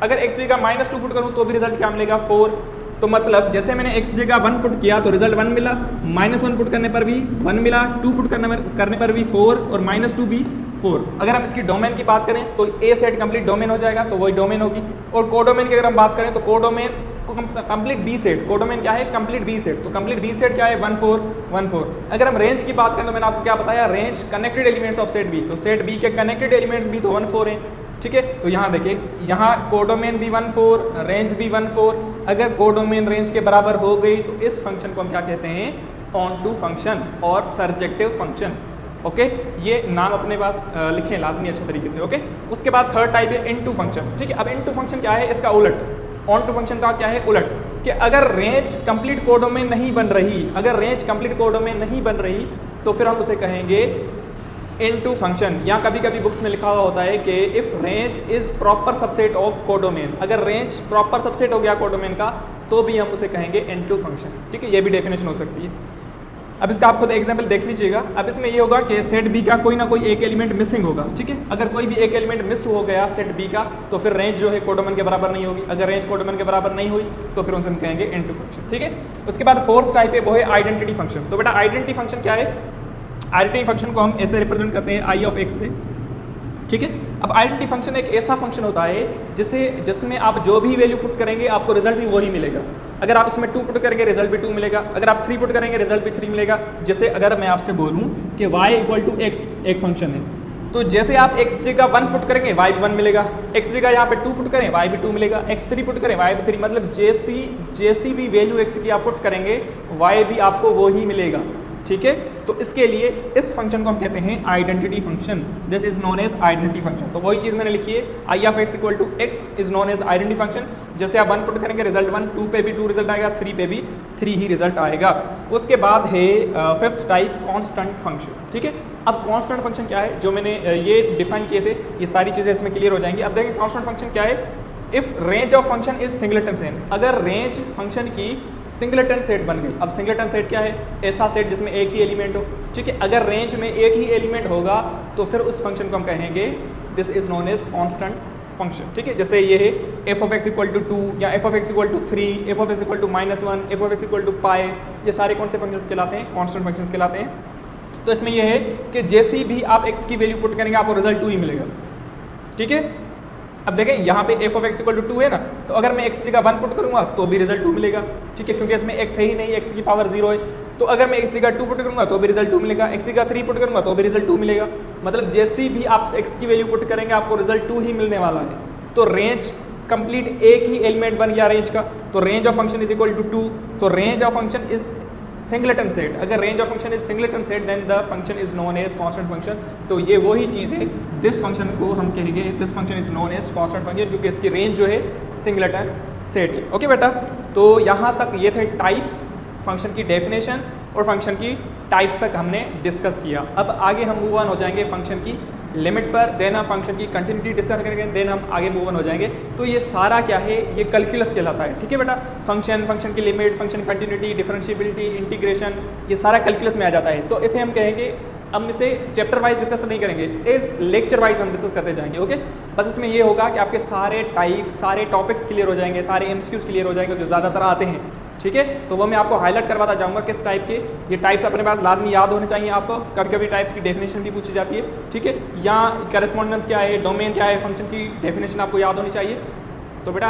अगर x की जगह -2 पुट करूँ तो भी रिजल्ट क्या मिलेगा, 4। तो मतलब जैसे मैंने x की जगह 1 पुट किया तो रिजल्ट 1 मिला, -1 पुट करने पर भी 1 मिला, 2 पुट करने पर भी 4 और -2 भी 4। अगर हम इसकी डोमेन की बात करें तो ए सेट कंप्लीट डोमेन हो जाएगा, तो वही डोमेन होगी। और कोडोमेन की अगर हम बात करें तो codomain complete B set. Codomain क्या है, कंप्लीट बी सेट। तो कंप्लीट बी सेट क्या है, 1 4 1 4। अगर हम रेंज की बात करें तो मैंने आपको क्या बताया, range connected elements of set B. तो सेट बी के कनेक्टेड एलिमेंट्स भी तो 1 4 हैं। ठीक है, तो यहाँ देखिए, यहाँ कोडोमेन भी 1 4, रेंज भी 1 4। अगर कोडोमेन रेंज के बराबर हो गई तो इस फंक्शन को हम क्या कहते हैं, ऑन टू फंक्शन और सर्जेक्टिव फंक्शन। ओके, ये नाम अपने पास लिखें लाजमी अच्छे तरीके से। ओके, उसके बाद थर्ड टाइप है इनटू फंक्शन। ठीक है, अब इनटू फंक्शन क्या है, इसका उलट। ऑन टू फंक्शन का क्या है, उलट, कि अगर रेंज कंप्लीट कोडोमेन नहीं बन रही, अगर रेंज कंप्लीट कोडोमेन नहीं बन रही तो फिर हम उसे कहेंगे इनटू फंक्शन। या कभी कभी बुक्स में लिखा हुआ होता है कि if range is proper subset of codomain. अगर रेंज प्रॉपर सबसेट हो गया कोडोमेन का तो भी हम उसे कहेंगे इनटू फंक्शन। ठीक है, ये भी डेफिनेशन हो सकती है। अब इसका आप खुद एग्जाम्पल देख लीजिएगा। अब इसमें ये होगा कि सेट बी का कोई ना कोई एक एलिमेंट मिसिंग होगा। ठीक है, अगर कोई भी एक एलिमेंट मिस हो गया सेट बी का तो फिर रेंज जो है कोडोमेन के बराबर नहीं होगी। अगर रेंज कोडोमेन के बराबर नहीं हुई तो फिर उसे हम कहेंगे इनटू फंक्शन। ठीक है, उसके बाद फोर्थ टाइप है वो है आइडेंटिटी फंक्शन। तो बेटा आइडेंटिटी फंक्शन क्या है, आइडेंटिटी फंक्शन को हम ऐसे रिप्रेजेंट करते हैं आई ऑफ एक्स से। ठीक है। अब आइडेंटिटी फंक्शन एक ऐसा फंक्शन होता है जिसमें आप जो भी वैल्यू पुट करेंगे आपको रिजल्ट भी वही मिलेगा। अगर आप इसमें 2 पुट करेंगे रिजल्ट भी 2 मिलेगा, अगर आप 3 पुट करेंगे रिजल्ट भी 3 मिलेगा। जैसे अगर मैं आपसे बोलूँ कि y = x एक फंक्शन है, तो जैसे आप x जगह 1 पुट करेंगे y भी 1 मिलेगा, x जगह यहाँ पे 2 पुट करें y भी 2 मिलेगा, x 3 पुट करें y भी 3, मतलब जैसी भी वैल्यू x की आप पुट करेंगे y भी आपको वो ही मिलेगा। ठीक है, तो इसके लिए इस फंक्शन को हम कहते हैं identity function. This is known as identity function. तो वही चीज़ मैंने लिखी है, I of x equal to x is known as identity function. जैसे आप 1 पुट करेंगे रिजल्ट 1, 2 पे भी 2 रिजल्ट आएगा, 3 पे भी 3 ही रिजल्ट आएगा। उसके बाद है फिफ्थ टाइप कांस्टेंट फंक्शन। ठीक है, अब कांस्टेंट फंक्शन क्या है, जो मैंने ये डिफाइन किए थे, ये सारी चीज़ें इसमें क्लियर हो जाएंगी। अब देखें कांस्टेंट फंक्शन क्या है। If range of function is singleton set, अगर रेंज फंक्शन की सिंगलेटन सेट बन गई। अब सिंगलेटन सेट क्या है, ऐसा सेट जिसमें एक ही एलिमेंट हो। ठीक है, अगर रेंज में एक ही एलिमेंट होगा तो फिर उस फंक्शन को हम कहेंगे this is known as constant function. ठीक है, जैसे ये है f of x = 2 या f of x = 3, f of x = -1, f of x = पाई, ये सारे कौन से फंक्शंस कहलाते हैं, कांस्टेंट फंक्शंस कहलाते हैं। तो इसमें यह है कि जैसी भी आप x की वैल्यू पुट करेंगे आपको रिजल्ट 2 ही मिलेगा। ठीक है, अब देखें यहाँ पे f of x = 2 है ना, तो अगर मैं x की जगह 1 पुट करूँगा तो भी रिजल्ट 2 मिलेगा। ठीक है, क्योंकि इसमें x है ही नहीं, x की पावर 0 है। तो अगर मैं x की जगह 2 पुट करूँगा तो भी रिजल्ट 2 मिलेगा, x की जगह 3 पुट करूँगा तो भी रिजल्ट 2 मिलेगा। मतलब जैसी भी आप x की वैल्यू पुट करेंगे आपको रिजल्ट 2 ही मिलने वाला है। तो रेंज कंप्लीट एक ही एलिमेंट बन गया रेंज का, तो range of function is equal to 2। तो range of function is singleton set. अगर range of function is singleton set then the function is known as constant function. तो ये वही चीज़ है, दिस फंक्शन को हम कहेंगे this function is known as constant function, क्योंकि इसकी रेंज जो है सिंगलेटन सेट है। ओके बेटा, तो यहाँ तक ये थे टाइप्स, फंक्शन की डेफिनेशन और फंक्शन की टाइप्स तक हमने डिस्कस किया। अब आगे हम मूव ऑन हो जाएंगे फंक्शन की लिमिट पर, देन हम फंक्शन की कंटिन्यूटी डिस्कस करेंगे, देन हम आगे मूव ऑन हो जाएंगे। तो ये सारा क्या है, ये कैलकुलस कहलाता है। ठीक है बेटा, फंक्शन, फंक्शन की limit, function continuity, differentiability, integration, ये सारा कैलकुलस में आ जाता है। तो इसे हम कहेंगे, अब इसे चैप्टर वाइज डिस्कस नहीं करेंगे, इस लेक्चर वाइज हम डिस्कस करते जाएंगे। ओके, बस इसमें ये होगा कि आपके सारे टाइप्स, सारे टॉपिक्स क्लियर हो जाएंगे, सारे एमसीक्यूज क्लियर हो जाएंगे जो ज़्यादातर आते हैं। ठीक है, तो वो मैं आपको हाईलाइट करवाता जाऊंगा किस टाइप के। ये टाइप्स अपने पास लाजमी याद होने चाहिए आपको, कभी कभी टाइप्स की डेफिनेशन भी पूछी जाती है। ठीक है, या करस्पॉन्डेंस क्या है, डोमेन क्या है, फंक्शन की डेफिनेशन आपको याद होनी चाहिए। तो बेटा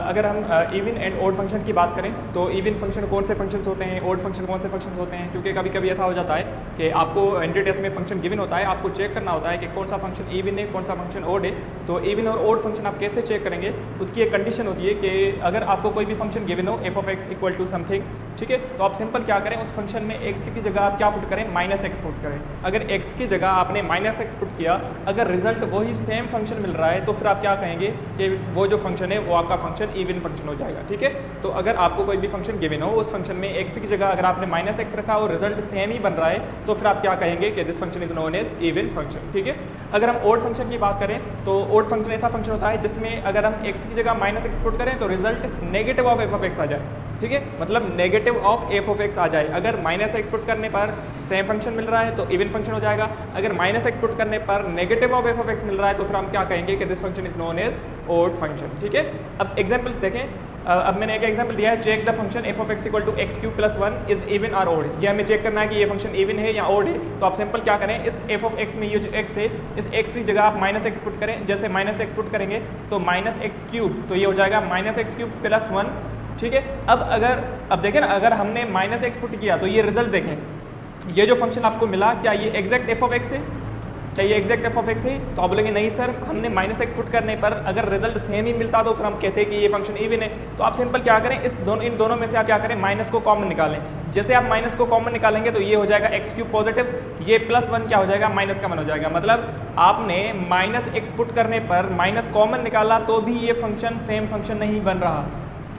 अगर हम इवन एंड ओड फंक्शन की बात करें तो इवन फंक्शन कौन से फंक्शंस होते हैं, ओड फंक्शन कौन से फंक्शंस होते हैं, क्योंकि कभी कभी ऐसा हो जाता है कि आपको एंट्री टेस्ट में फंक्शन गिवन होता है, आपको चेक करना होता है कि कौन सा फंक्शन इवन है, कौन सा फंक्शन ओड है। तो इवन और ओड फंक्शन आप कैसे चेक करेंगे, उसकी एक कंडीशन होती है कि अगर आपको कोई भी फंक्शन गिवन हो f of x = समथिंग, ठीक है, तो आप सिंपल क्या करें, उस फंक्शन में x की जगह आप क्या पुट करें, -x पुट करें। अगर x की जगह आपने -x पुट किया, अगर रिजल्ट वही सेम फंक्शन मिल रहा है तो फिर आप क्या कहेंगे कि वो जो फंक्शन है वो आपका फंक्शन इवन फंक्शन हो जाएगा। ठीक है, तो अगर आपको कोई भी फंक्शन गिवन हो, उस फंक्शन में x की जगह अगर आपने -x रखा और रिजल्ट सेम ही बन रहा है तो फिर आप क्या कहेंगे कि this function is known as even function. ठीक है, अगर हम ओड फंक्शन की बात करें तो ओड फंक्शन ऐसा फंक्शन होता है जिसमें अगर हम x की जगह -x पुट करें तो result negative of f of x आ जाए। ठीक है, मतलब negative of f of x आ जाए। अगर -x पुट करने पर सेम फंक्शन मिल रहा है तो इवन फंक्शन हो जाएगा, अगर -x पुट करने पर negative of f of x मिल रहा है तो फिर हम क्या कहेंगे कि this function is known as odd function. ठीक है, अब एग्जांपल्स देखें। अब मैंने एक एग्जांपल दिया है, check the function f of x = x³ + 1 is even और ओड। ये हमें चेक करना है कि ये फंक्शन इवन है या ओड है। तो आप सिंपल क्या करें, इस f of x में ये जो x है, इस x की जगह आप -x पुट करें। जैसे -x पुट करेंगे तो -x³ तो ये हो जाएगा -x³ + 1। ठीक है, अब देखें ना, अगर हमने -x पुट किया तो ये रिजल्ट देखें, ये जो फंक्शन आपको मिला क्या ये एग्जैक्ट f of x है, क्या ये एग्जैक्ट f of x है? तो आप बोलेंगे नहीं सर, हमने -x पुट करने पर अगर रिजल्ट सेम ही मिलता तो फिर हम कहते हैं कि ये फंक्शन इवन है। तो आप सिंपल क्या करें, इन दोनों में से आप क्या करें, माइनस को कॉमन निकालें। जैसे आप माइनस को कॉमन निकालेंगे तो ये हो जाएगा x³ पॉजिटिव, ये +1 क्या हो जाएगा, -1 हो जाएगा। मतलब आपने -x पुट करने पर माइनस कॉमन निकाला तो भी ये फंक्शन सेम फंक्शन नहीं बन रहा।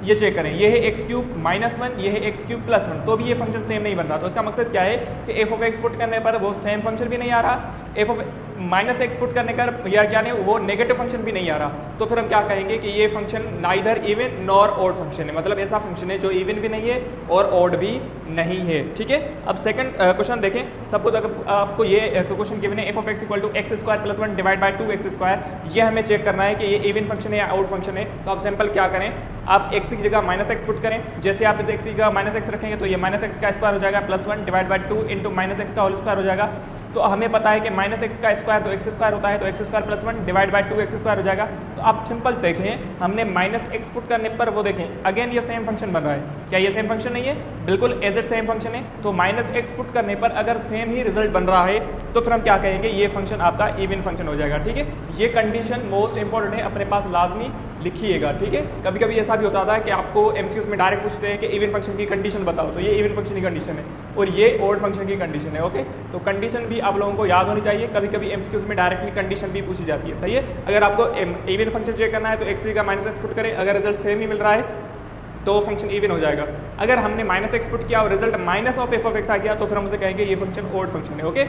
ये चेक करें, ये है x³ -1, ये है x³ +1, तो भी ये फंक्शन सेम नहीं बन रहा। तो इसका मकसद क्या है कि f of x पुट करने पर वो सेम फंक्शन भी नहीं आ रहा, f of -x पुट करने पर या क्या नहीं, वो नेगेटिव फंक्शन भी नहीं आ रहा। तो फिर हम क्या कहेंगे कि ये function neither even nor odd function है, मतलब ऐसा फंक्शन है जो इवन भी नहीं है और ऑड भी नहीं है। ठीक है, अब सेकंड क्वेश्चन देखें। सपोज अगर आपको ये क्वेश्चन गिवन है f of x = x² + 1 / 2x², ये हमें चेक करना है कि ये इवन फंक्शन है या ऑड फंक्शन है। तो आप सिंपल क्या करें, आप x की जगह -x पुट करें। जैसे आप इस x की जगह -x रखेंगे तो ये -x² हो जाएगा +1 / 2 × -x² हो जाएगा। तो हमें पता है कि माइनस एक्स का स्क्वायर तो एक्स स्क्वायर होता है, तो X square plus 1 divide by 2 x square हो जाएगा। तो आप सिंपल देखें, हमने माइनस एक्स पुट करने पर वो देखें अगेन ये सेम फंक्शन बन रहा है। क्या ये सेम फंक्शन नहीं है? बिल्कुल एज इट सेम फंक्शन है। तो माइनस एक्स पुट करने पर अगर सेम ही रिजल्ट बन रहा है तो फिर हम क्या कहेंगे, ये फंक्शन आपका इवन फंक्शन हो जाएगा। ठीक है, ये कंडीशन मोस्ट इंपॉर्टेंट है, अपने पास लाजमी लिखिएगा। ठीक है, कभी कभी ऐसा भी होता था कि आपको एमसीक्यूज में डायरेक्ट पूछते हैं कि इवन फंक्शन की कंडीशन बताओ, तो ये इवन फंक्शन की कंडीशन है और ये ओड फंक्शन की कंडीशन है। ओके, तो कंडीशन भी आप लोगों को याद होनी चाहिए। कभी कभी एमसीक्यूज में डायरेक्टली कंडीशन भी पूछी जाती है। सही है, अगर आपको इवन फंक्शन चेक करना है तो एक्स का माइनस एक्स पुट करें, अगर रिजल्ट सेम ही मिल रहा है तो फंक्शन इवन हो जाएगा। अगर हमने माइनस एक्स पुट किया और result minus of f of x आ गया तो फिर हम उसे कहेंगे ये फंक्शन ओड फंक्शन है। ओके,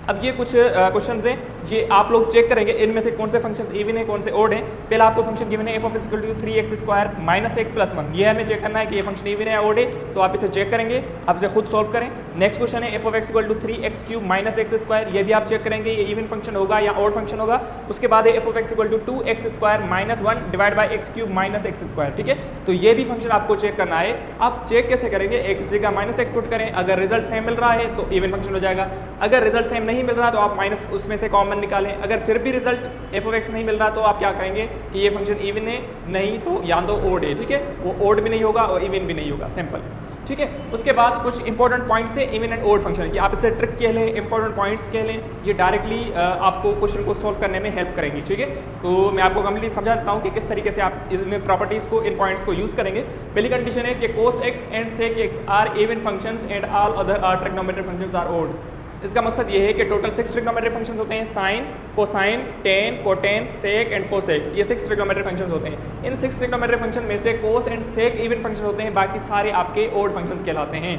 अब ये कुछ क्वेश्चंस हैं, ये आप लोग चेक करेंगे इनमें से कौन से फंक्शंस इवन है कौन से ओड हैं। पहला आपको फंक्शन गिवन है F of x equal to 3x square minus X plus 1, ये हमें चेक करना है कि ये फंक्शन इवन है या ओड है, तो आप इसे चेक करेंगे, आप इसे खुद सॉल्व करें। नेक्स्ट क्वेश्चन है F of x equal to 3x cube minus X square, ये भी आप चेक करेंगे ये इवन फंक्शन होगा या ओड फंक्शन होगा। उसके बाद है F of x equal to 2x square minus 1 divide by X cube minus X square. ठीक है, तो ये भी फंक्शन आपको चेक करना है। आप चेक कैसे करेंगे, एक्स जगह माइनस एक्स पुट करें, अगर रिजल्ट सेम मिल रहा है तो इवन फंक्शन हो जाएगा। अगर रिजल्ट सेम नहीं मिल रहा तो आप माइनस उसमें से कॉमन निकालें। अगर फिर भी रिजल्ट एफ ऑफ एक्स नहीं मिल रहा तो आप क्या कहेंगे कि ये फंक्शन इवन है, नहीं तो या तो ओड है। ठीक है, वो ओड भी नहीं होगा और इवन भी नहीं होगा, सिंपल। ठीक है, उसके बाद कुछ इंपॉर्टेंट पॉइंट्स है इवन एंड ओड फंक्शन की, आप इसे ट्रिक कह लें, इंपॉर्टेंट पॉइंट्स कह लें, ये डायरेक्टली आपको क्वेश्चन को सोल्व करने में हेल्प करेंगी। ठीक है, तो मैं आपको कंप्लीटली समझा देता हूँ कि किस तरीके से आप इन प्रॉपर्टीज़ को, इन पॉइंट्स को यूज़ करेंगे। पहली कंडीशन है कि cos x and sec x are even functions and all other are trigonometric functions are odd. इसका मकसद ये है कि टोटल 6 ट्रिग्नोमेट्रिक फंक्शंस होते हैं, sine, cosine, tan, cotan, sec and cosec, ये 6 ट्रिग्नोमेट्रिक फंक्शंस होते हैं। इन 6 ट्रिग्नोमेट्रिक फंक्शन में से cos and sec even function होते हैं, बाकी सारे आपके ओड फंक्शंस कहलाते हैं।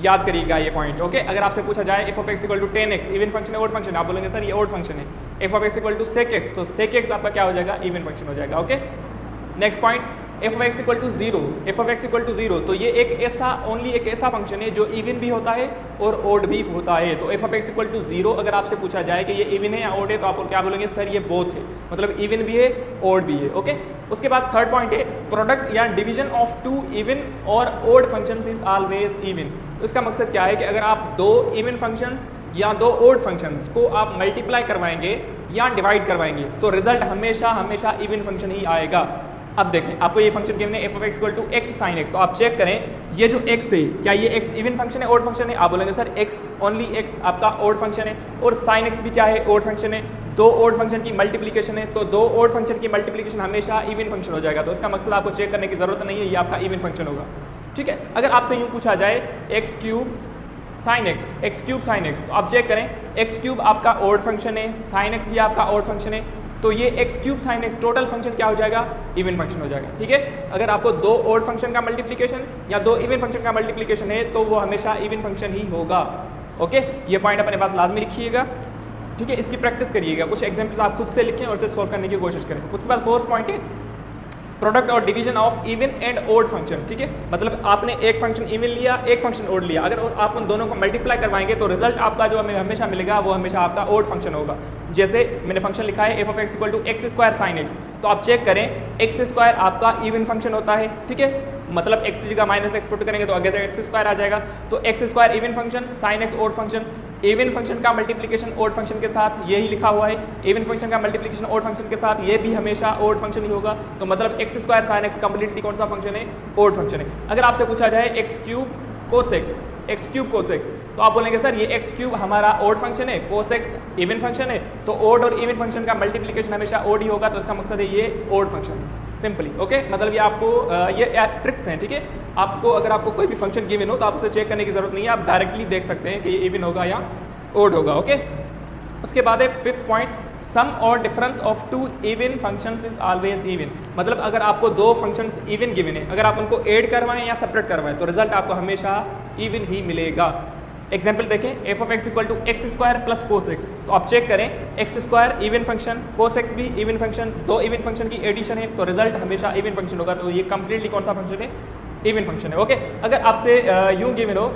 याद करिएगा ये पॉइंट। ओके, अगर आपसे पूछा जाए F of x equal to 10x even function है ओड फंक्शन है, आप बोलेंगे सर ये ओड फंक्शन है। F of x equal to sec X, तो सेक एक्स आपका क्या हो जाएगा, इवन फंक्शन हो जाएगा। Okay, next point F of x equal to 0, F of x equal to 0, तो ये एक ऐसा ओनली एक ऐसा फंक्शन है जो इवन भी होता है और ओड भी होता है। तो F of x equal to 0 अगर आपसे पूछा जाए कि ये इवन है या ओड है तो आप क्या बोलेंगे, सर ये बोथ है, मतलब इवन भी है ओड भी है। ओके, उसके बाद थर्ड पॉइंट है प्रोडक्ट या डिवीजन ऑफ 2 इवन और odd functions is always even. तो इसका मकसद क्या है कि अगर आप 2 इवन फंक्शंस या 2 ओड फंक्शंस को आप मल्टीप्लाई करवाएंगे या डिवाइड करवाएंगे तो रिजल्ट हमेशा हमेशा इवन फंक्शन ही आएगा। अब देखें, आपको ये फंक्शन गिवन है F of x equal to X sine x, तो आप चेक करें ये जो एक्स है क्या ये एक्स इवन फंक्शन है ओड फंक्शन है, आप बोलेंगे सर एक्स ओनली एक्स आपका ओड फंक्शन है और साइन एक्स भी क्या है ओड फंक्शन है। 2 ओड फंक्शन की मल्टीप्लिकेशन है तो 2 ओड फंक्शन की मल्टीप्लिकेशन हमेशा इवन फंक्शन हो जाएगा। तो इसका मकसद आपको चेक करने की जरूरत नहीं है, ये आपका इवन फंक्शन होगा। ठीक है, अगर आपसे यूँ पूछा जाए x cube sine x, x cube sine x, तो आप चेक करें एक्स क्यूब आपका ओड फंक्शन है, साइन एक्स भी आपका ओड फंक्शन है, तो ये x cube sine x total function क्या हो जाएगा, इवन फंक्शन हो जाएगा। ठीक है, अगर आपको 2 ओड फंक्शन का मल्टीप्लिकेशन या 2 इवन फंक्शन का मल्टीप्लिकेशन है तो वो हमेशा इवन फंक्शन ही होगा। ओके, ये पॉइंट अपने पास लाजमी लिखिएगा। ठीक है, इसकी प्रैक्टिस करिएगा, कुछ एग्जाम्पल्स आप खुद से लिखें और इसे सोल्व करने की कोशिश करें। उसके बाद फोर्थ पॉइंट है प्रोडक्ट और division of even and odd function. ठीक है, मतलब आपने एक फंक्शन इवन लिया एक फंक्शन ओड लिया, अगर आप उन दोनों को मल्टीप्लाई करवाएंगे तो रिजल्ट आपका जो हमें हमेशा मिलेगा वो हमेशा आपका ओड फंक्शन होगा। जैसे मैंने फंक्शन लिखा है F of x equal to x square sine x, तो आप चेक करें एक्स स्क्वायर आपका इवन फंक्शन होता है। ठीक है, मतलब एक्स की जगह माइनस एक्स पुट करेंगे तो आगे से एक्स स्क्वायर आ जाएगा, तो X square even function, sine x odd function. Even function का मल्टीप्लिकेशन ओड फंक्शन के साथ यही लिखा हुआ है, इवन फंक्शन का मल्टीप्लिकेशन ओड फंक्शन के साथ ये भी हमेशा ओड फंक्शन ही होगा। तो मतलब x square sine x completely कौन सा फंक्शन है, ओड फंक्शन है। अगर आपसे पूछा जाए x cube cos x, x cube cos x, तो आप बोलेंगे सर ये एक्स क्यूब हमारा ओड फंक्शन है, कोस एक्स इवन फंक्शन है, तो ओड और इवन फंक्शन का मल्टीप्लिकेशन हमेशा ओड ही होगा, तो इसका मकसद है ये ओड फंक्शन सिंपली। ओके, मतलब ये आपको ये ट्रिक्स हैं। ठीक है, आपको अगर आपको कोई भी फंक्शन गिवन हो तो आप उसे चेक करने की जरूरत नहीं है, आप डायरेक्टली देख सकते हैं कि ये इवन होगा या ओड होगा। ओके, उसके बाद है फिफ्थ पॉइंट सम और difference of 2 even functions is always even. मतलब अगर आपको 2 फंक्शंस इवन गिवन है, अगर आप उनको ऐड करवाएं या सेपरेट करवाएं तो रिजल्ट आपको हमेशा इवन ही मिलेगा। एग्जाम्पल देखें F of x equal to x square plus cos x, तो आप चेक करें x square even function, cos X भी इवन फंक्शन, 2 इवन फंक्शन की एडिशन है तो रिजल्ट हमेशा इवन फंक्शन होगा। तो ये कंप्लीटली कौन सा फंक्शन है, इवन फंक्शन है। ओके, अगर आपसे यूँ गिवन हो,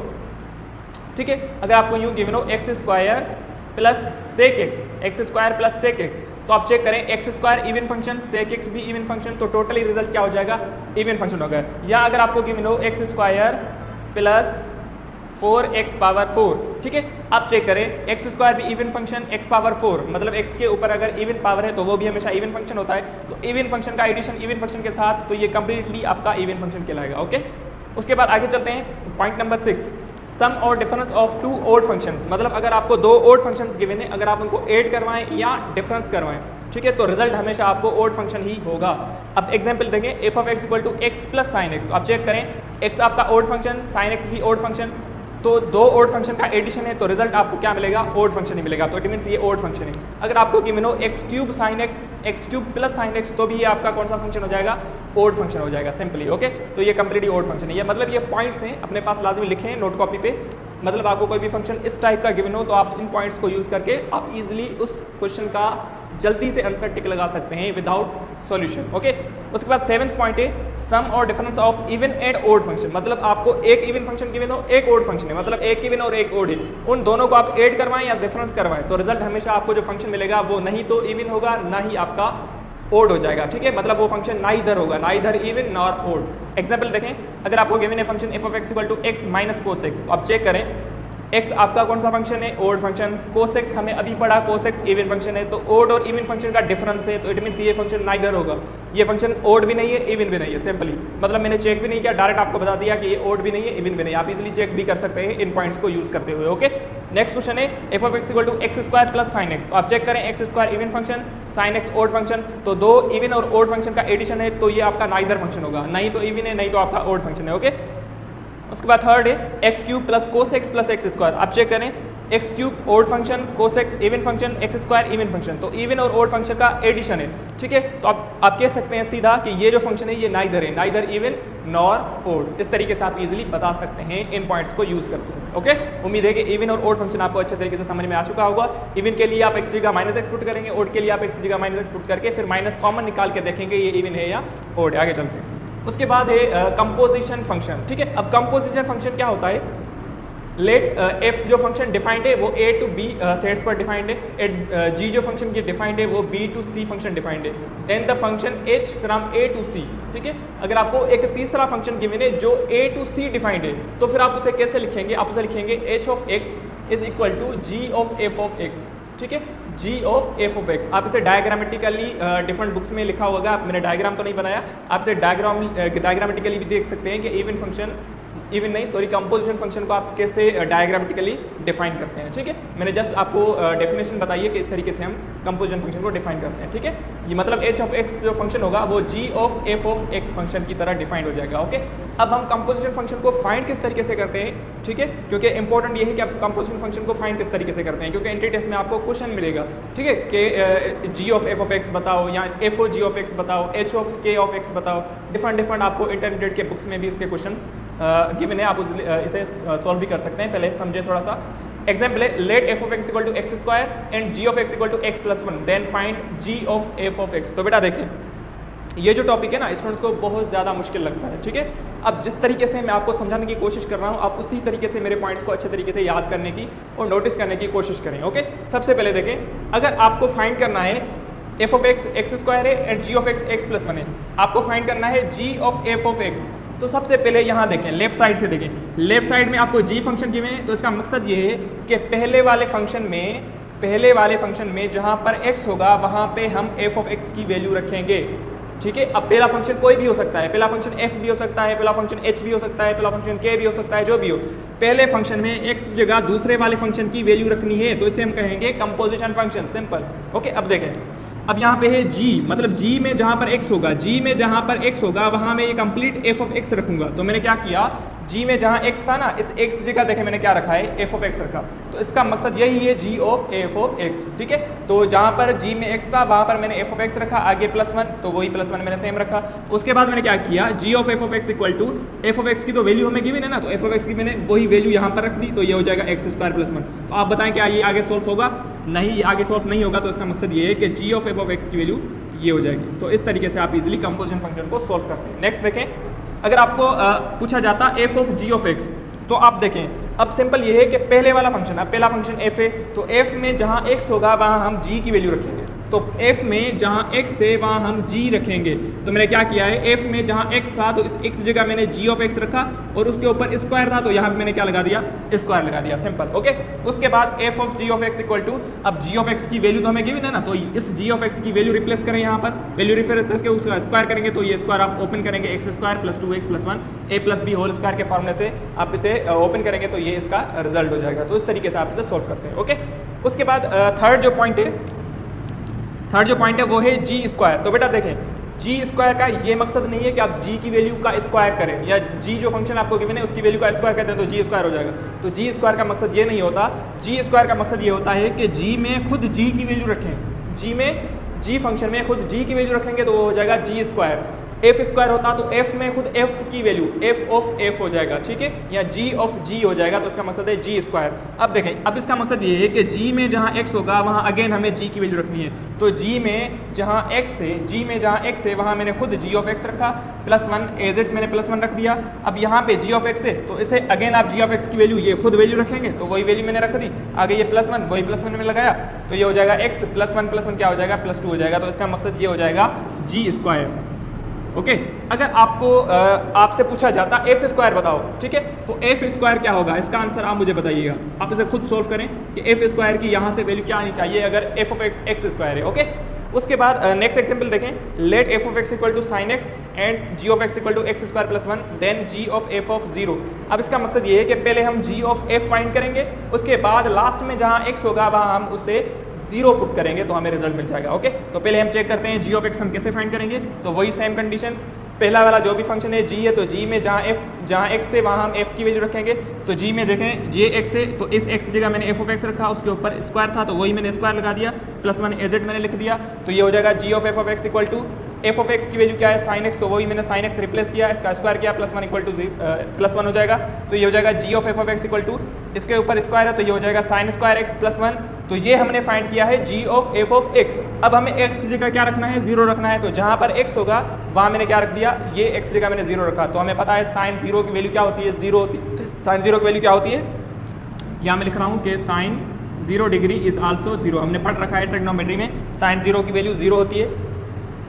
ठीक है, अगर आपको यूँ गिवन हो X square plus sec X, x square plus sec X, तो आप चेक करें x square even function, sec X भी इवन फंक्शन, तो टोटली रिजल्ट क्या हो जाएगा, इवन फंक्शन होगा। या अगर आपको गिवन हो X square plus 4x power 4, ठीक है। अब चेक करें एक्स स्क्वायर भी इवन फंक्शन, x पावर 4 मतलब x के ऊपर अगर इवन पावर है तो वो भी हमेशा इवन फंक्शन होता है, तो इवन फंक्शन का एडिशन इवन फंक्शन के साथ, तो ये कंप्लीटली आपका इवन फंक्शन कहलाएगा, ओके। उसके बाद आगे चलते हैं पॉइंट नंबर 6, सम और डिफरेंस ऑफ 2 ओड फंक्शंस, मतलब अगर आपको 2 ओड फंक्शंस गिवन है, अगर आप उनको ऐड करवाएं या डिफरेंस करवाएं, ठीक है, तो रिजल्ट हमेशा आपको ओड फंक्शन ही होगा। अब एग्जांपल देंगे F of x equal to x plus sine x, तो आप चेक करें एक्स आपका ओड फंक्शन, साइन एक्स भी ओड फंक्शन, तो 2 ओड फंक्शन का एडिशन है तो रिजल्ट आपको क्या मिलेगा, ओड फंक्शन ही मिलेगा, तो इट मीन्स ये ओड फंक्शन है। अगर आपको गिवन हो x cube sine x, x cube plus sine x, तो भी ये आपका कौन सा फंक्शन हो जाएगा, ओड फंक्शन हो जाएगा सिंपली, ओके। तो ये कंप्लीटली ओड फंक्शन है, ये मतलब ये पॉइंट्स हैं अपने पास लाजमी लिखें नोट कॉपी पे, मतलब आपको कोई भी फंक्शन इस टाइप का गिवन हो तो आप इन पॉइंट्स को यूज़ करके आप इजीली उस क्वेश्चन का जल्दी से आंसर टिक लगा सकते हैं विदाउट सॉल्यूशन, ओके। उसके बाद 7th पॉइंट है सम और difference of even and odd function, मतलब आपको एक इवन फंक्शन गिवन हो, एक ओड फंक्शन है, मतलब एक इवन और एक ओड है, उन दोनों को आप ऐड करवाएं या डिफरेंस करवाएं, तो रिजल्ट हमेशा आपको जो फंक्शन मिलेगा वो नहीं तो इवन होगा ना ही आपका ओड हो जाएगा, ठीक है, मतलब वो फंक्शन ना इधर होगा, ना इधर इवन नॉर ओड। एग्जांपल देखें, अगर आपको गिवन है function f of x equal to x minus cos x, तो आप चेक करें x आपका कौन सा फंक्शन है, ओड फंक्शन, कोस एक्स हमें अभी पढ़ा कोस एक्स इवन फंक्शन है, तो ओड और इवन फंक्शन का डिफरेंस है, तो इट मीन्स ये फंक्शन नाइदर होगा, ये फंक्शन ओड भी नहीं है इवन भी नहीं है, सिंपली मतलब मैंने चेक भी नहीं किया, डायरेक्ट आपको बता दिया कि ये ओड भी नहीं है इवन भी नहीं है, आप इजीली चेक भी कर सकते हैं इन पॉइंट्स को यूज करते हुए, ओके। नेक्स्ट क्वेश्चन है F of x equal to x square plus sine x, तो आप चेक करें x square even function, sine x odd function, तो 2 इवन और ओड फंक्शन का एडिशन है, तो ये आपका नाइदर फंक्शन होगा, नहीं तो इवन है नहीं तो आपका ओड फंक्शन है, ओके। उसके बाद थर्ड है x cube plus cos x plus x square, आप चेक करें x cube odd function, cos x even function, x square even function, तो इवन और ओड फंक्शन का एडिशन है, ठीक है, तो आप कह सकते हैं सीधा कि ये जो फंक्शन है ये नाइदर है, नाइदर इवन नॉर ओड, इस तरीके से आप इजीली बता सकते हैं इन पॉइंट्स को यूज करते हैं, ओके। उम्मीद है कि इवन और ओड फंक्शन आपको अच्छे तरीके से समझ में आ चुका होगा। इवन के लिए आप एक्स जगह माइनस एक्स पुट करेंगे, ओड के लिए आप एक्स जगह माइनस एक्स पुट करके फिर माइनस कॉमन निकाल के देखेंगे ये इवन है या ओड है। आगे चलते हैं, उसके बाद है कंपोजिशन फंक्शन, ठीक है। अब कंपोजिशन फंक्शन क्या होता है, लेट एफ जो फंक्शन डिफाइंड है वो ए टू बी सेट्स पर डिफाइंड है, जी जो फंक्शन की डिफाइंड है वो B to C function defined है, then the function h from A to C, ठीक है। अगर आपको एक तीसरा फंक्शन गिवन है जो ए टू सी डिफाइंड है, तो फिर आप उसे कैसे लिखेंगे, आप उसे लिखेंगे h of x is equal to g of f of x, ठीक है, g of f of x. आप इसे डायग्रामेटिकली डिफरेंट बुक्स में लिखा होगा, मैंने डायग्राम तो नहीं बनाया, आप इसे डायग्रामेटिकली भी देख सकते हैं कि इवन फंक्शन, इवन नहीं सॉरी कंपोजिशन फंक्शन को आप कैसे डायग्रामेटिकली डिफाइन करते हैं, ठीक है। मैंने जस्ट आपको डेफिनेशन बताई है कि इस तरीके से हम कंपोजिशन फंक्शन को डिफाइन करते हैं, ठीक है। ये मतलब एच ऑफ एक्स जो फंक्शन होगा वो g of f of x function की तरह डिफाइंड हो जाएगा, ओके। अब हम कंपोजिशन फंक्शन को फाइंड किस तरीके से करते हैं, ठीक है, क्योंकि इंपॉर्टेंट ये है कि आप कंपोजिशन फंक्शन को फाइंड किस तरीके से करते हैं, क्योंकि एंट्री टेस्ट में आपको क्वेश्चन मिलेगा, ठीक है, कि g of f of x बताओ या f o g of x बताओ, h of k of x बताओ, डिफरेंट आपको इंटरमीडिएट के बुक्स में भी इसके क्वेश्चन गिवन है, आप इसे सॉल्व भी कर सकते हैं। पहले समझे थोड़ा सा, एग्जाम्पल है let f of x equal to x square and g of x equal to x plus 1, then find g of f of x. तो बेटा देखिए ये जो टॉपिक है ना स्टूडेंट्स को बहुत ज़्यादा मुश्किल लगता है, ठीक है। अब जिस तरीके से मैं आपको समझाने की कोशिश कर रहा हूँ आप उसी तरीके से मेरे पॉइंट्स को अच्छे तरीके से याद करने की और नोटिस करने की कोशिश करें, ओके। सबसे पहले देखें, अगर आपको फाइंड करना है F of x x square है and g of x x plus 1 है, आपको फाइंड करना है g of f of x, तो सबसे पहले यहाँ देखें लेफ्ट साइड से देखें, लेफ्ट साइड में आपको जी फंक्शन गिवन है, तो इसका मकसद ये है कि पहले वाले फंक्शन में जहाँ पर x होगा वहाँ पे हम f ऑफ x की वैल्यू रखेंगे, ठीक है। अब पहला फंक्शन कोई भी हो सकता है, पहला फंक्शन f भी हो सकता है, पहला फंक्शन h भी हो सकता है, पहला फंक्शन k भी हो सकता है, जो भी हो, पहले फंक्शन में x जगह दूसरे वाले फंक्शन की वैल्यू रखनी है, तो इसे हम कहेंगे कंपोजिशन फंक्शन, सिंपल, ओके। अब देखें, अब यहाँ पे है g, मतलब g में जहाँ पर x होगा वहाँ मैं ये कंप्लीट f ऑफ x रखूंगा, तो मैंने क्या किया, g में जहाँ x था ना, इस x जगह देखें मैंने क्या रखा है, f ऑफ x रखा, तो इसका मकसद यही है g of f of x, ठीक है। तो जहाँ पर g में x था वहाँ पर मैंने f ऑफ x रखा, आगे +1, तो वही +1 मैंने सेम रखा। उसके बाद मैंने क्या किया, g of f of x equal to f of x की तो वैल्यू हमें गिवन है ना, तो f ऑफ x की मैंने वही वैल्यू यहाँ पर रख दी, तो ये हो जाएगा x स्क्वायर +1। तो आप बताएं क्या ये आगे सोल्व होगा, नहीं, ये आगे सोल्व नहीं होगा, तो इसका मकसद ये है कि g of f of x की वैल्यू ये हो जाएगी। तो इस तरीके से आप इजीली कंपोजिशन फंक्शन को सोल्व करते हैं। नेक्स्ट देखें, अगर आपको पूछा जाता f of g of x, तो आप देखें अब सिंपल ये है कि पहले वाला फंक्शन, अब पहला फंक्शन f है, तो f में जहाँ x होगा वहाँ हम g की वैल्यू रखेंगे, तो f में जहाँ x है वहाँ हम g रखेंगे। तो मैंने क्या किया है, f में जहाँ x था तो इस x जगह मैंने g ऑफ x रखा और उसके ऊपर स्क्वायर था तो यहाँ पे मैंने क्या लगा दिया, स्क्वायर लगा दिया, सिंपल। ओके, उसके बाद f of g of x equal to, अब g ऑफ x की वैल्यू तो हमें गिवन है ना, तो इस g ऑफ x की वैल्यू रिप्लेस करें यहाँ पर, वैल्यू रिप्लेस करके उसका स्क्वायर करेंगे तो ये स्क्वायर आप ओपन करेंगे, x square plus 2x plus 1 a plus B whole square के फॉर्मूले से आप इसे ओपन करेंगे तो ये इसका रिजल्ट हो जाएगा। तो इस तरीके से आप इसे सोल्व करते हैं। ओके, उसके बाद थर्ड जो पॉइंट है वो है जी स्क्वायर। तो बेटा देखें, जी स्क्वायर का ये मकसद नहीं है कि आप जी की वैल्यू का स्क्वायर करें या जी जो फंक्शन आपको गिवन है उसकी वैल्यू का स्क्वायर करते हैं तो जी स्क्वायर हो जाएगा। तो जी स्क्वायर का मकसद ये नहीं होता, जी स्क्वायर का मकसद ये होता है कि जी में खुद जी की वैल्यू रखें, जी फंक्शन में खुद जी की वैल्यू रखेंगे तो वो हो जाएगा जी स्क्वायर। एफ स्क्वायर होता तो एफ में खुद एफ की वैल्यू एफ ऑफ एफ हो जाएगा, ठीक है, या जी ऑफ जी हो जाएगा, तो इसका मकसद है जी स्क्वायर। अब देखें, अब इसका मकसद ये है कि जी में जहाँ एक्स होगा वहाँ अगेन हमें जी की वैल्यू रखनी है। तो जी में जहाँ एक्स है वहाँ मैंने खुद जी ऑफ एक्स रखा प्लस 1 एज इट मैंने प्लस 1 रख दिया। अब यहाँ पे जी ऑफ एक्स है तो इसे अगेन आप जी ऑफ एक्स की वैल्यू ये खुद वैल्यू रखेंगे तो वही वैल्यू मैंने रख दी, आगे ये प्लस 1 वही प्लस 1 में लगाया तो ये हो जाएगा एक्स प्लस 1 क्या हो जाएगा, प्लस 2 हो जाएगा। तो इसका मकसद ये हो जाएगा जी स्क्वायर। ओके, अगर आपको आपसे पूछा जाता एफ स्क्वायर बताओ, ठीक है, तो एफ स्क्वायर क्या होगा, इसका आंसर आप मुझे बताइएगा, आप इसे खुद सोल्व करें कि एफ स्क्वायर की यहाँ से वैल्यू क्या आनी चाहिए अगर एफ ऑफ एक्स स्क्वायर है। ओके, उसके बाद नेक्स्ट एग्जांपल देखें, let f of x equal to sine x and g of x equal to x square plus 1 then g of f of 0। अब इसका मकसद ये है कि पहले हम जी ऑफ एफ फाइंड करेंगे, उसके बाद लास्ट में जहाँ एक्स होगा वहाँ हम उसे 0 पुट करेंगे तो हमें रिजल्ट मिल जाएगा। ओके, तो पहले हम चेक करते हैं जी ऑफ एक्स हम कैसे फाइंड करेंगे। तो वही सेम कंडीशन, पहला वाला जो भी फंक्शन है जी है तो जी में जहाँ एक्स है वहाँ हम एफ की वैल्यू रखेंगे। तो जी में देखें जे एक्स है तो इस एक्स जगह मैंने एफ ऑफ एक्स रखा, उसके ऊपर स्क्वायर था तो वही मैंने स्क्वायर लगा दिया, प्लस 1 एज इट मैंने लिख दिया। तो ये हो जाएगा g of x equal to F of x की वैल्यू क्या है साइन एक्स, तो वही मैंने साइन एक्स रिप्लेस किया, इसका स्क्वायर किया, प्लस 1 इक्वल टू प्लस 1 हो जाएगा। तो ये हो जाएगा g of x equal to, इसके ऊपर स्क्वायर है तो ये हो जाएगा साइन स्क्वायर एक्स प्लस 1। तो ये हमने फाइंड किया है g of f of x. अब हमें एक्स जगह क्या रखना है, 0 रखना है। तो जहाँ पर एक्स होगा वहाँ मैंने क्या रख दिया, ये एक्स जगह मैंने 0 रखा। तो हमें पता है साइन 0 की वैल्यू क्या होती है, 0 होती है। साइन 0 की वैल्यू क्या होती है, यहाँ मैं लिख रहा हूँ कि साइन 0 डिग्री इज आल्सो 0। हमने पढ़ रखा है ट्रिग्नोमेट्री में साइन 0 की वैल्यू 0 होती है।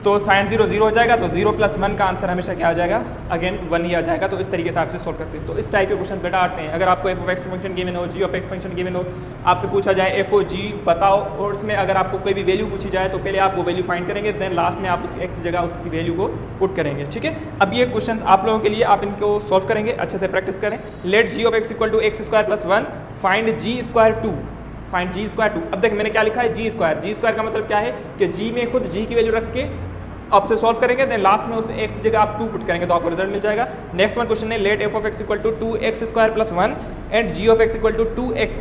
तो साइन 0 0 हो जाएगा तो 0 प्लस 1 का आंसर हमेशा क्या आ जाएगा, अगेन 1 ही आ जाएगा। तो इस तरीके से आपसे सोल्व करते हैं। तो इस टाइप के क्वेश्चन बेटा आते हैं। अगर आपको F of x function given हो, जी ऑफ एक्स फंक्शन गिवन हो, आपसे पूछा जाए एफ ओ जी बताओ और उसमें अगर आपको कोई भी वैल्यू पूछी जाए तो पहले आप वो वैल्यू फाइंड करेंगे, देन लास्ट में आप उस एक्स की जगह उसकी वैल्यू को पुट करेंगे, ठीक है। अब ये क्वेश्चन आप लोगों के लिए, आप इनको सोल्व करेंगे, अच्छे से प्रैक्टिस करें। Let g of x equal to x square plus 1 find g square 2, find g square 2। अब देख मैंने क्या लिखा है, जी स्क्वायर। जी स्क्वायर का मतलब क्या है कि जी में खुद जी की वैल्यू रख के आपसे सॉल्व करेंगे, देन लास्ट में उसे एक्स की जगह आप 2 पुट करेंगे तो आपको रिजल्ट मिल जाएगा। नेक्स्ट वन क्वेश्चन है let f of x equal to 2x square plus 1 and g of x equal to 2x,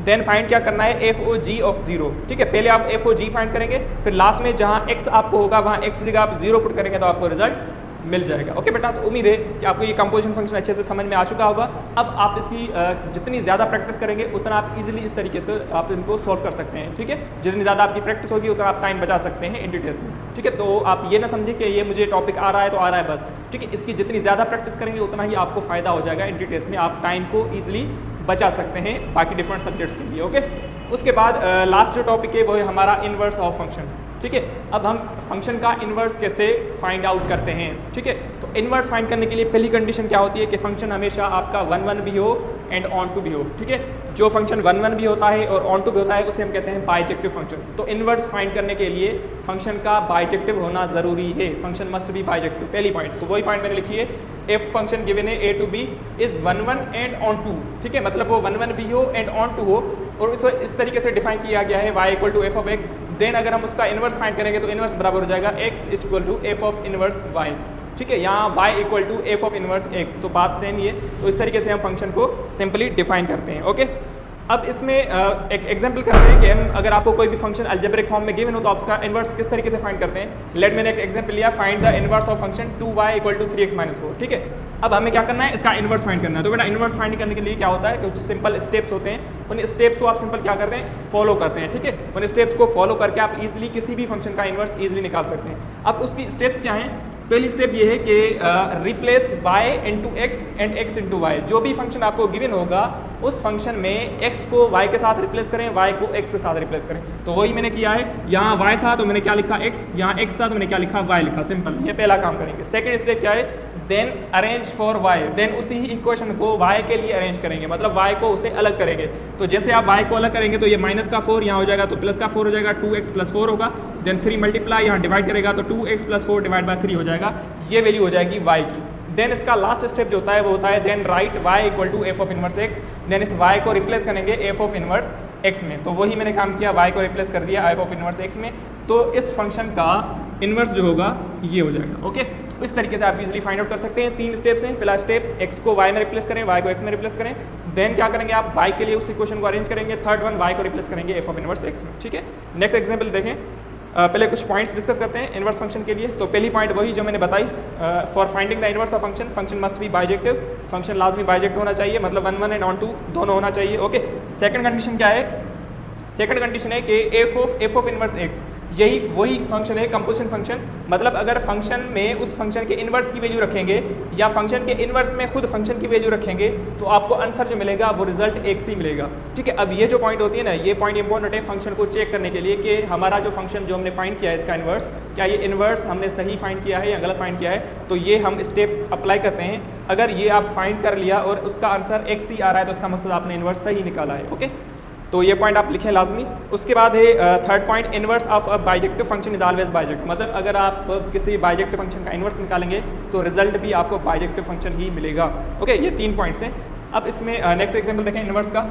then find क्या करना है, एफ ओ जी ऑफ 0, ठीक है। पहले आप एफ ओ जी फाइंड करेंगे, फिर लास्ट में जहाँ एक्स आपको होगा वहाँ एक्स की जगह आप 0 पुट करेंगे तो आपको रिजल्ट मिल जाएगा। ओके बेटा, तो उम्मीद है कि आपको ये कंपोजिशन फंक्शन अच्छे से समझ में आ चुका होगा। अब आप इसकी जितनी ज़्यादा प्रैक्टिस करेंगे उतना आप इजीली इस तरीके से आप इनको सॉल्व कर सकते हैं, ठीक है। जितनी ज़्यादा आपकी प्रैक्टिस होगी उतना आप टाइम बचा सकते हैं इन डिटेल्स में, ठीक है। तो आप ये ना समझें कि ये मुझे टॉपिक आ रहा है तो आ रहा है बस, ठीक है। इसकी जितनी ज़्यादा प्रैक्टिस करेंगे उतना ही आपको फ़ायदा हो जाएगा इन डिटेल्स में, आप टाइम को ईजिली बचा सकते हैं बाकी डिफरेंट सब्जेक्ट्स के लिए। ओके, उसके बाद लास्ट जो टॉपिक है वो है हमारा इनवर्स ऑफ फंक्शन, ठीक है। अब हम फंक्शन का इन्वर्स कैसे फाइंड आउट करते हैं, ठीक है। तो इन्वर्स फाइंड करने के लिए पहली कंडीशन क्या होती है कि फंक्शन हमेशा आपका 1 1 भी हो एंड ऑन टू भी हो, ठीक है। जो फंक्शन 1 1 भी होता है और ऑन टू भी होता है उसे हम कहते हैं बाइजेक्टिव फंक्शन। तो इन्वर्स फाइंड करने के लिए फंक्शन का बाइजेक्टिव होना ज़रूरी है, फंक्शन मस्ट बी बाइजेक्टिव, पहली पॉइंट। तो वही पॉइंट मैंने लिखी है, एफ फंक्शन गिवन है a to b is 1 1 and onto, ठीक है। मतलब वो 1 1 भी हो एंड ऑन टू हो, और इसे इस तरीके से डिफाइन किया गया है y equal to F of x. Then अगर हम उसका इन्वर्स फाइंड करेंगे तो इन्वर्स बराबर हो जाएगा x equal to F of inverse y, ठीक है। यहाँ y equal to F of inverse x, तो बात सेम ही है। तो इस तरीके से हम फंक्शन को सिंपली डिफाइन करते हैं। ओके, अब इसमें एक एग्जांपल करते हैं कि हम अगर आपको कोई भी फंक्शन अलजेब्रिक फॉर्म में गिवन हो तो आप उसका इन्वर्स किस तरीके से फाइंड करते हैं। लेट मैंने एक एग्जांपल लिया, find the inverse of function 2y equal to 3x minus 4, ठीक है। अब हमें क्या करना है, इसका इन्वर्स फाइंड करना है। तो बेटा इन्वर्स फाइंड करने के लिए क्या होता है, कुछ सिंपल स्टेप्स होते हैं, उन स्टेप्स को आप सिंपल क्या करते हैं, फॉलो करते हैं, ठीक है। उन स्टेप्स को फॉलो करके आप इजीली किसी भी फंक्शन का इन्वर्स इजीली निकाल सकते हैं। अब उसकी स्टेप्स क्या हैं, पहली स्टेप ये है कि replace y into x and x into y. जो भी फंक्शन आपको गिवन होगा उस फंक्शन में x को y के साथ रिप्लेस करें, y को x के साथ रिप्लेस करें। तो वही मैंने किया है, यहाँ y था तो मैंने क्या लिखा x, यहाँ x था तो मैंने क्या लिखा y लिखा, सिंपल। ये पहला काम करेंगे। सेकंड स्टेप क्या है, then arrange for y, then उसी ही इक्वेशन को y के लिए अरेंज करेंगे, मतलब y को उसे अलग करेंगे। तो जैसे आप y को अलग करेंगे तो ये माइनस का 4 यहाँ हो जाएगा, तो प्लस का 4 हो जाएगा, 2x + 4 होगा, देन 3 मल्टीप्लाई यहाँ डिवाइड करेगा तो 2x + 4 डिवाइड बाय 3 हो जाएगा, ये वैल्यू हो जाएगी y की। देन इसका लास्ट स्टेप जो होता है वो होता है then write y = f of inverse x, then इस y को रिप्लेस करेंगे f ऑफ इनवर्स x में। तो वही मैंने काम किया, y को रिप्लेस कर दिया f ऑफ इनवर्स x में, तो इस फंक्शन का इनवर्स जो होगा ये हो जाएगा। ओके, तो इस तरीके से आप इजीली फाइंड आउट कर सकते हैं। 3 स्टेप्स हैं। पहला स्टेप x को y में रिप्लेस करें, y को x में रिप्लेस करें, देन क्या करेंगे आप y के लिए उस इक्वेशन को अरेंज करेंगे। थर्ड वन y को रिप्लेस करेंगे f ऑफ इनवर्स x में। ठीक है, नेक्स्ट एग्जाम्पल देखें। पहले कुछ पॉइंट्स डिस्कस करते हैं इनवर्स फंक्शन के लिए। तो पहली पॉइंट वही जो मैंने बताई, for finding the inverse of function, function must be bijective, function लाजमी बाइजेक्ट होना चाहिए, मतलब 1 1 एंड ऑन 2 दोनों होना चाहिए। ओके, सेकंड कंडीशन क्या है, सेकंड कंडीशन है कि f ऑफ इनवर्स x, यही वही फंक्शन है कंपोजिशन फंक्शन, मतलब अगर फंक्शन में उस फंक्शन के इनवर्स की वैल्यू रखेंगे या फंक्शन के इनवर्स में खुद फंक्शन की वैल्यू रखेंगे तो आपको आंसर जो मिलेगा वो रिजल्ट एक से ही मिलेगा। ठीक है, अब ये जो पॉइंट होती है ना, ये पॉइंट इंपॉर्टेंट है फंक्शन को चेक करने के लिए कि हमारा जो फंक्शन जो हमने फाइंड किया है इसका इनवर्स, क्या ये इनवर्स हमने सही फाइंड किया है या गलत फाइंड किया है। तो ये हम स्टेप अप्लाई करते हैं। अगर ये आप फाइंड कर लिया और उसका आंसर x ही आ रहा है तो उसका मतलब आपने इनवर्स सही निकाला है। ओके, तो ये पॉइंट आप लिखें लाजमी। उसके बाद है third point, inverse of a bijective function is always bijective, मतलब अगर आप किसी बाइजेक्टिव फंक्शन का इनवर्स निकालेंगे तो रिजल्ट भी आपको बाइजेक्टिव फंक्शन ही मिलेगा। ओके, ये 3 पॉइंट्स हैं। अब इसमें नेक्स्ट एग्जांपल देखें इनवर्स का।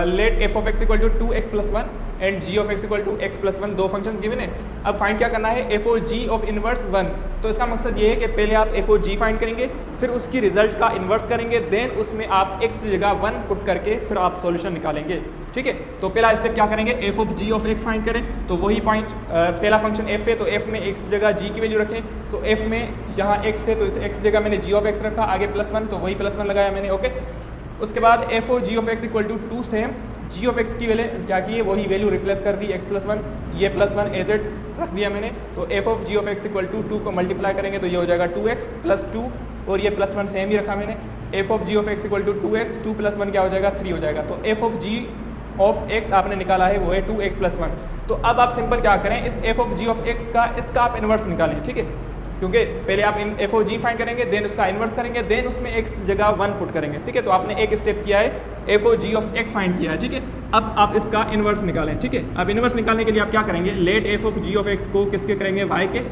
Let f of x = 2x + 1 and g of x = x + 1, दो फंक्शंस गिवन है। अब फाइंड क्या करना है, f of g of inverse 1। तो इसका मकसद ये है कि पहले आप f of g फाइंड करेंगे, फिर उसकी रिजल्ट का इन्वर्स करेंगे, देन उसमें आप x की जगह 1 पुट करके फिर आप सॉल्यूशन निकालेंगे। ठीक है, तो पहला स्टेप क्या करेंगे, f of g of x find करें। तो वही पॉइंट, पहला फंक्शन f है तो f में x की जगह g की वैल्यू रखें। तो f में यहाँ x है तो इस x की जगह मैंने g ऑफ x रखा, आगे +1 तो वही +1 लगाया मैंने। ओके, उसके बाद f of g of x = 2 से g ऑफ x की वैल्यू क्या की है, वही वैल्यू रिप्लेस कर दी x + 1, ये +1 एज इट रख दिया मैंने। तो f of g of x = 2 को मल्टीप्लाई करेंगे तो ये हो जाएगा 2x + 2 और ये +1 सेम ही रखा मैंने। f of g of x = 2x, 2 + 1 क्या हो जाएगा, 3 हो जाएगा। तो f of g of x आपने निकाला है वो है 2x + 1। तो अब आप सिंपल क्या करें, इस f of g of x का इसका आप इन्वर्स निकालें। ठीक है, क्योंकि पहले आप f of g फाइंड करेंगे, देन उसका इन्वर्स करेंगे, देन उसमें x जगह 1 पुट करेंगे। ठीक है, तो आपने एक स्टेप किया है, f of g of x find किया है। ठीक है, अब आप इसका इन्वर्स निकालें। ठीक है, अब इन्वर्स निकालने के लिए आप क्या करेंगे, let f of g of x को किसके करेंगे, y के।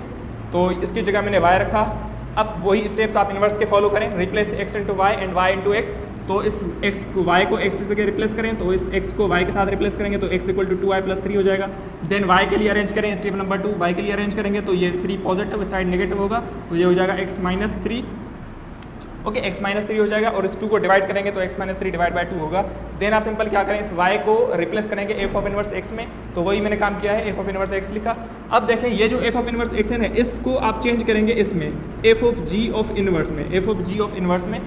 तो इसकी जगह मैंने y रखा। अब वही स्टेप्स आप इन्वर्स के फॉलो करें, replace x × y and y × x। तो इस x को y को x की जगह रिप्लेस करें, तो इस x को y के साथ रिप्लेस करेंगे तो x = 2y + 3 हो जाएगा। देन y के लिए अरेंज करें, स्टेप नंबर 2 y के लिए अरेंज करेंगे तो ये 3 पॉजिटिव साइड नेगेटिव होगा तो ये हो जाएगा x - 3। ओके, x - 3 हो जाएगा और इस 2 को डिवाइड करेंगे तो x - 3 डिवाइड बाय 2 होगा। देन आप सिंपल क्या करें, इस y को रिप्लेस करेंगे f ऑफ इनवर्स x में। तो वही मैंने काम किया है, f ऑफ इनवर्स x लिखा। अब देखें ये जो f ऑफ इनवर्स x है ना, इसको आप चेंज करेंगे इसमें f of g of inverse में, f of g of inverse में।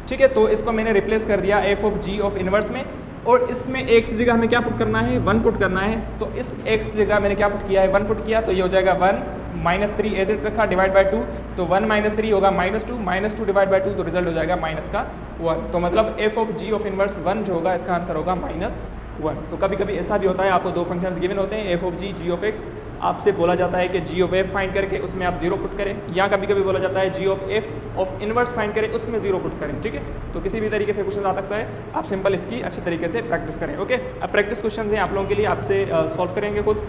ठीक है, तो इसको मैंने रिप्लेस कर दिया f of g of inverse में और इसमें x की जगह हमें क्या पुट करना है, 1 पुट करना है। तो इस x की जगह मैंने क्या पुट किया है, 1 पुट किया तो ये हो जाएगा 1 - 3 एज इट रखा डिवाइड बाय 2। तो 1 - 3 होगा -2 -2 डिवाइड बाय 2 तो रिजल्ट हो जाएगा -1। तो मतलब f of g of inverse 1 जो होगा इसका आंसर होगा -1। तो कभी कभी ऐसा भी होता है, आपको दो फंक्शंस गिवन होते हैं f of g of x, आपसे बोला जाता है कि g ऑफ f फाइंड करके उसमें आप 0 पुट करें, या कभी कभी बोला जाता है g of f of inverse find करें उसमें 0 पुट करें। ठीक है, तो किसी भी तरीके से क्वेश्चन आ सकता है, आप सिंपल इसकी अच्छे तरीके से प्रैक्टिस करें। ओके, अब प्रैक्टिस क्वेश्चन हैं आप लोगों के लिए, आपसे सॉल्व करेंगे खुद।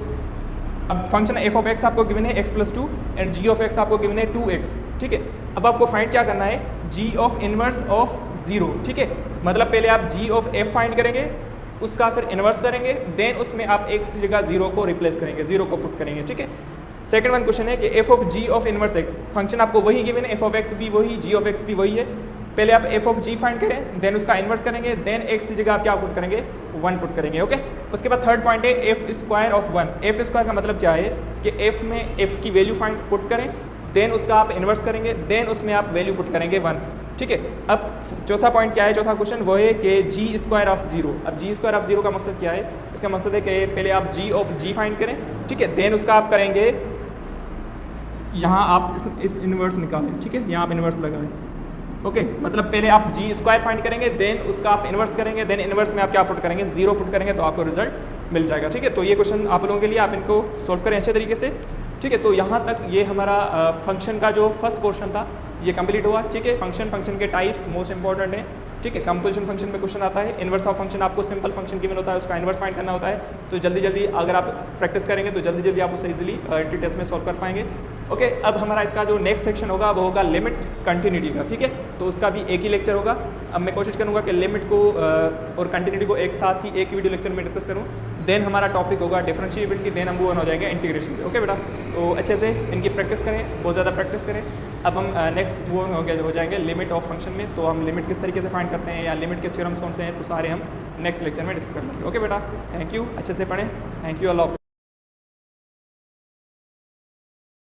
अब फंक्शन f ऑफ x आपको गिवन है x + 2 and g of x आपको गिवन है 2x। ठीक है, अब आपको फाइंड क्या करना है, g ऑफ इनवर्स ऑफ 0। ठीक है, मतलब पहले आप g ऑफ f फाइंड करेंगे, उसका फिर इन्वर्स करेंगे, देन उसमें आप x की जगह 0 को रिप्लेस करेंगे, 0 को पुट करेंगे। ठीक है, सेकंड वन क्वेश्चन है कि f of g of inverse x, function आपको वही गिवन है, f ऑफ x भी वही, g ऑफ x भी वही है। पहले आप f ऑफ g फाइंड करें, देन उसका इन्वर्स करेंगे, देन x की जगह आप क्या पुट करेंगे, 1 पुट करेंगे। ओके, उसके बाद थर्ड पॉइंट है f² ऑफ 1। f² का मतलब क्या है कि f में f की वैल्यू फाइंड पुट करें, देन उसका आप इन्वर्स करेंगे, देन उसमें आप वैल्यू पुट करेंगे 1। ठीक है, अब चौथा पॉइंट क्या है, चौथा क्वेश्चन वो है कि g² ऑफ 0। अब g² ऑफ 0 का मकसद क्या है, इसका मकसद है कि पहले आप g ऑफ g फाइंड करें। ठीक है, देन उसका आप करेंगे, यहाँ आप इस इन्वर्स निकालें। ठीक है, यहाँ आप इन्वर्स लगाएं। ओके मतलब पहले आप जी स्क्वायर फाइंड करेंगे, देन उसका आप इन्वर्स करेंगे, देन इन्वर्स में आप क्या पुट करेंगे, 0 पुट करेंगे तो आपको रिजल्ट मिल जाएगा। ठीक है, तो ये क्वेश्चन आप लोगों के लिए, आप इनको सोल्व करें अच्छे तरीके से। ठीक है, तो यहाँ तक ये हमारा फंक्शन का जो फर्स्ट पोर्शन था ये कंप्लीट हुआ। ठीक है, फंक्शन के टाइप्स मोस्ट इंपॉर्टेंट है। ठीक है, कंपोजिशन फंक्शन में क्वेश्चन आता है, इन्वर्स ऑफ फंक्शन आपको सिंपल फंक्शन गिवन होता है उसका इन्वर्स फाइंड करना होता है। तो जल्दी जल्दी अगर आप प्रैक्टिस करेंगे तो जल्दी जल्दी आप उसे इजीली एंट्री टेस्ट में सॉल्व कर पाएंगे। ओके, अब हमारा इसका जो नेक्स्ट सेक्शन होगा वो होगा लिमिट कंटिन्यूटी का। ठीक है, तो उसका भी एक ही लेक्चर होगा। अब मैं कोशिश करूँगा कि लिमिट को और कंटिन्यूटी को एक साथ ही एक वीडियो लेक्चर में डिस्कस करूँ। देन हमारा टॉपिक होगा डिफरेंशिएबिलिटी, देन हम वो हो जाएंगे इंटीग्रेशन पे। ओके बेटा, तो अच्छे से इनकी प्रैक्टिस करें, बहुत ज़्यादा प्रैक्टिस करें। अब हम नेक्स्ट वो हो जाएंगे लिमिट ऑफ फंक्शन में। तो हम लिमिट किस तरीके से फाइंड करते हैं या लिमिट के थ्योरम्स कौन से हैं, तो सारे हम नेक्स्ट लेक्चर में डिस्कस कर लेंगे। ओके बेटा, थैंक यू, अच्छे से पढ़ें। थैंक यू, अल्लाह हाफ़िज़।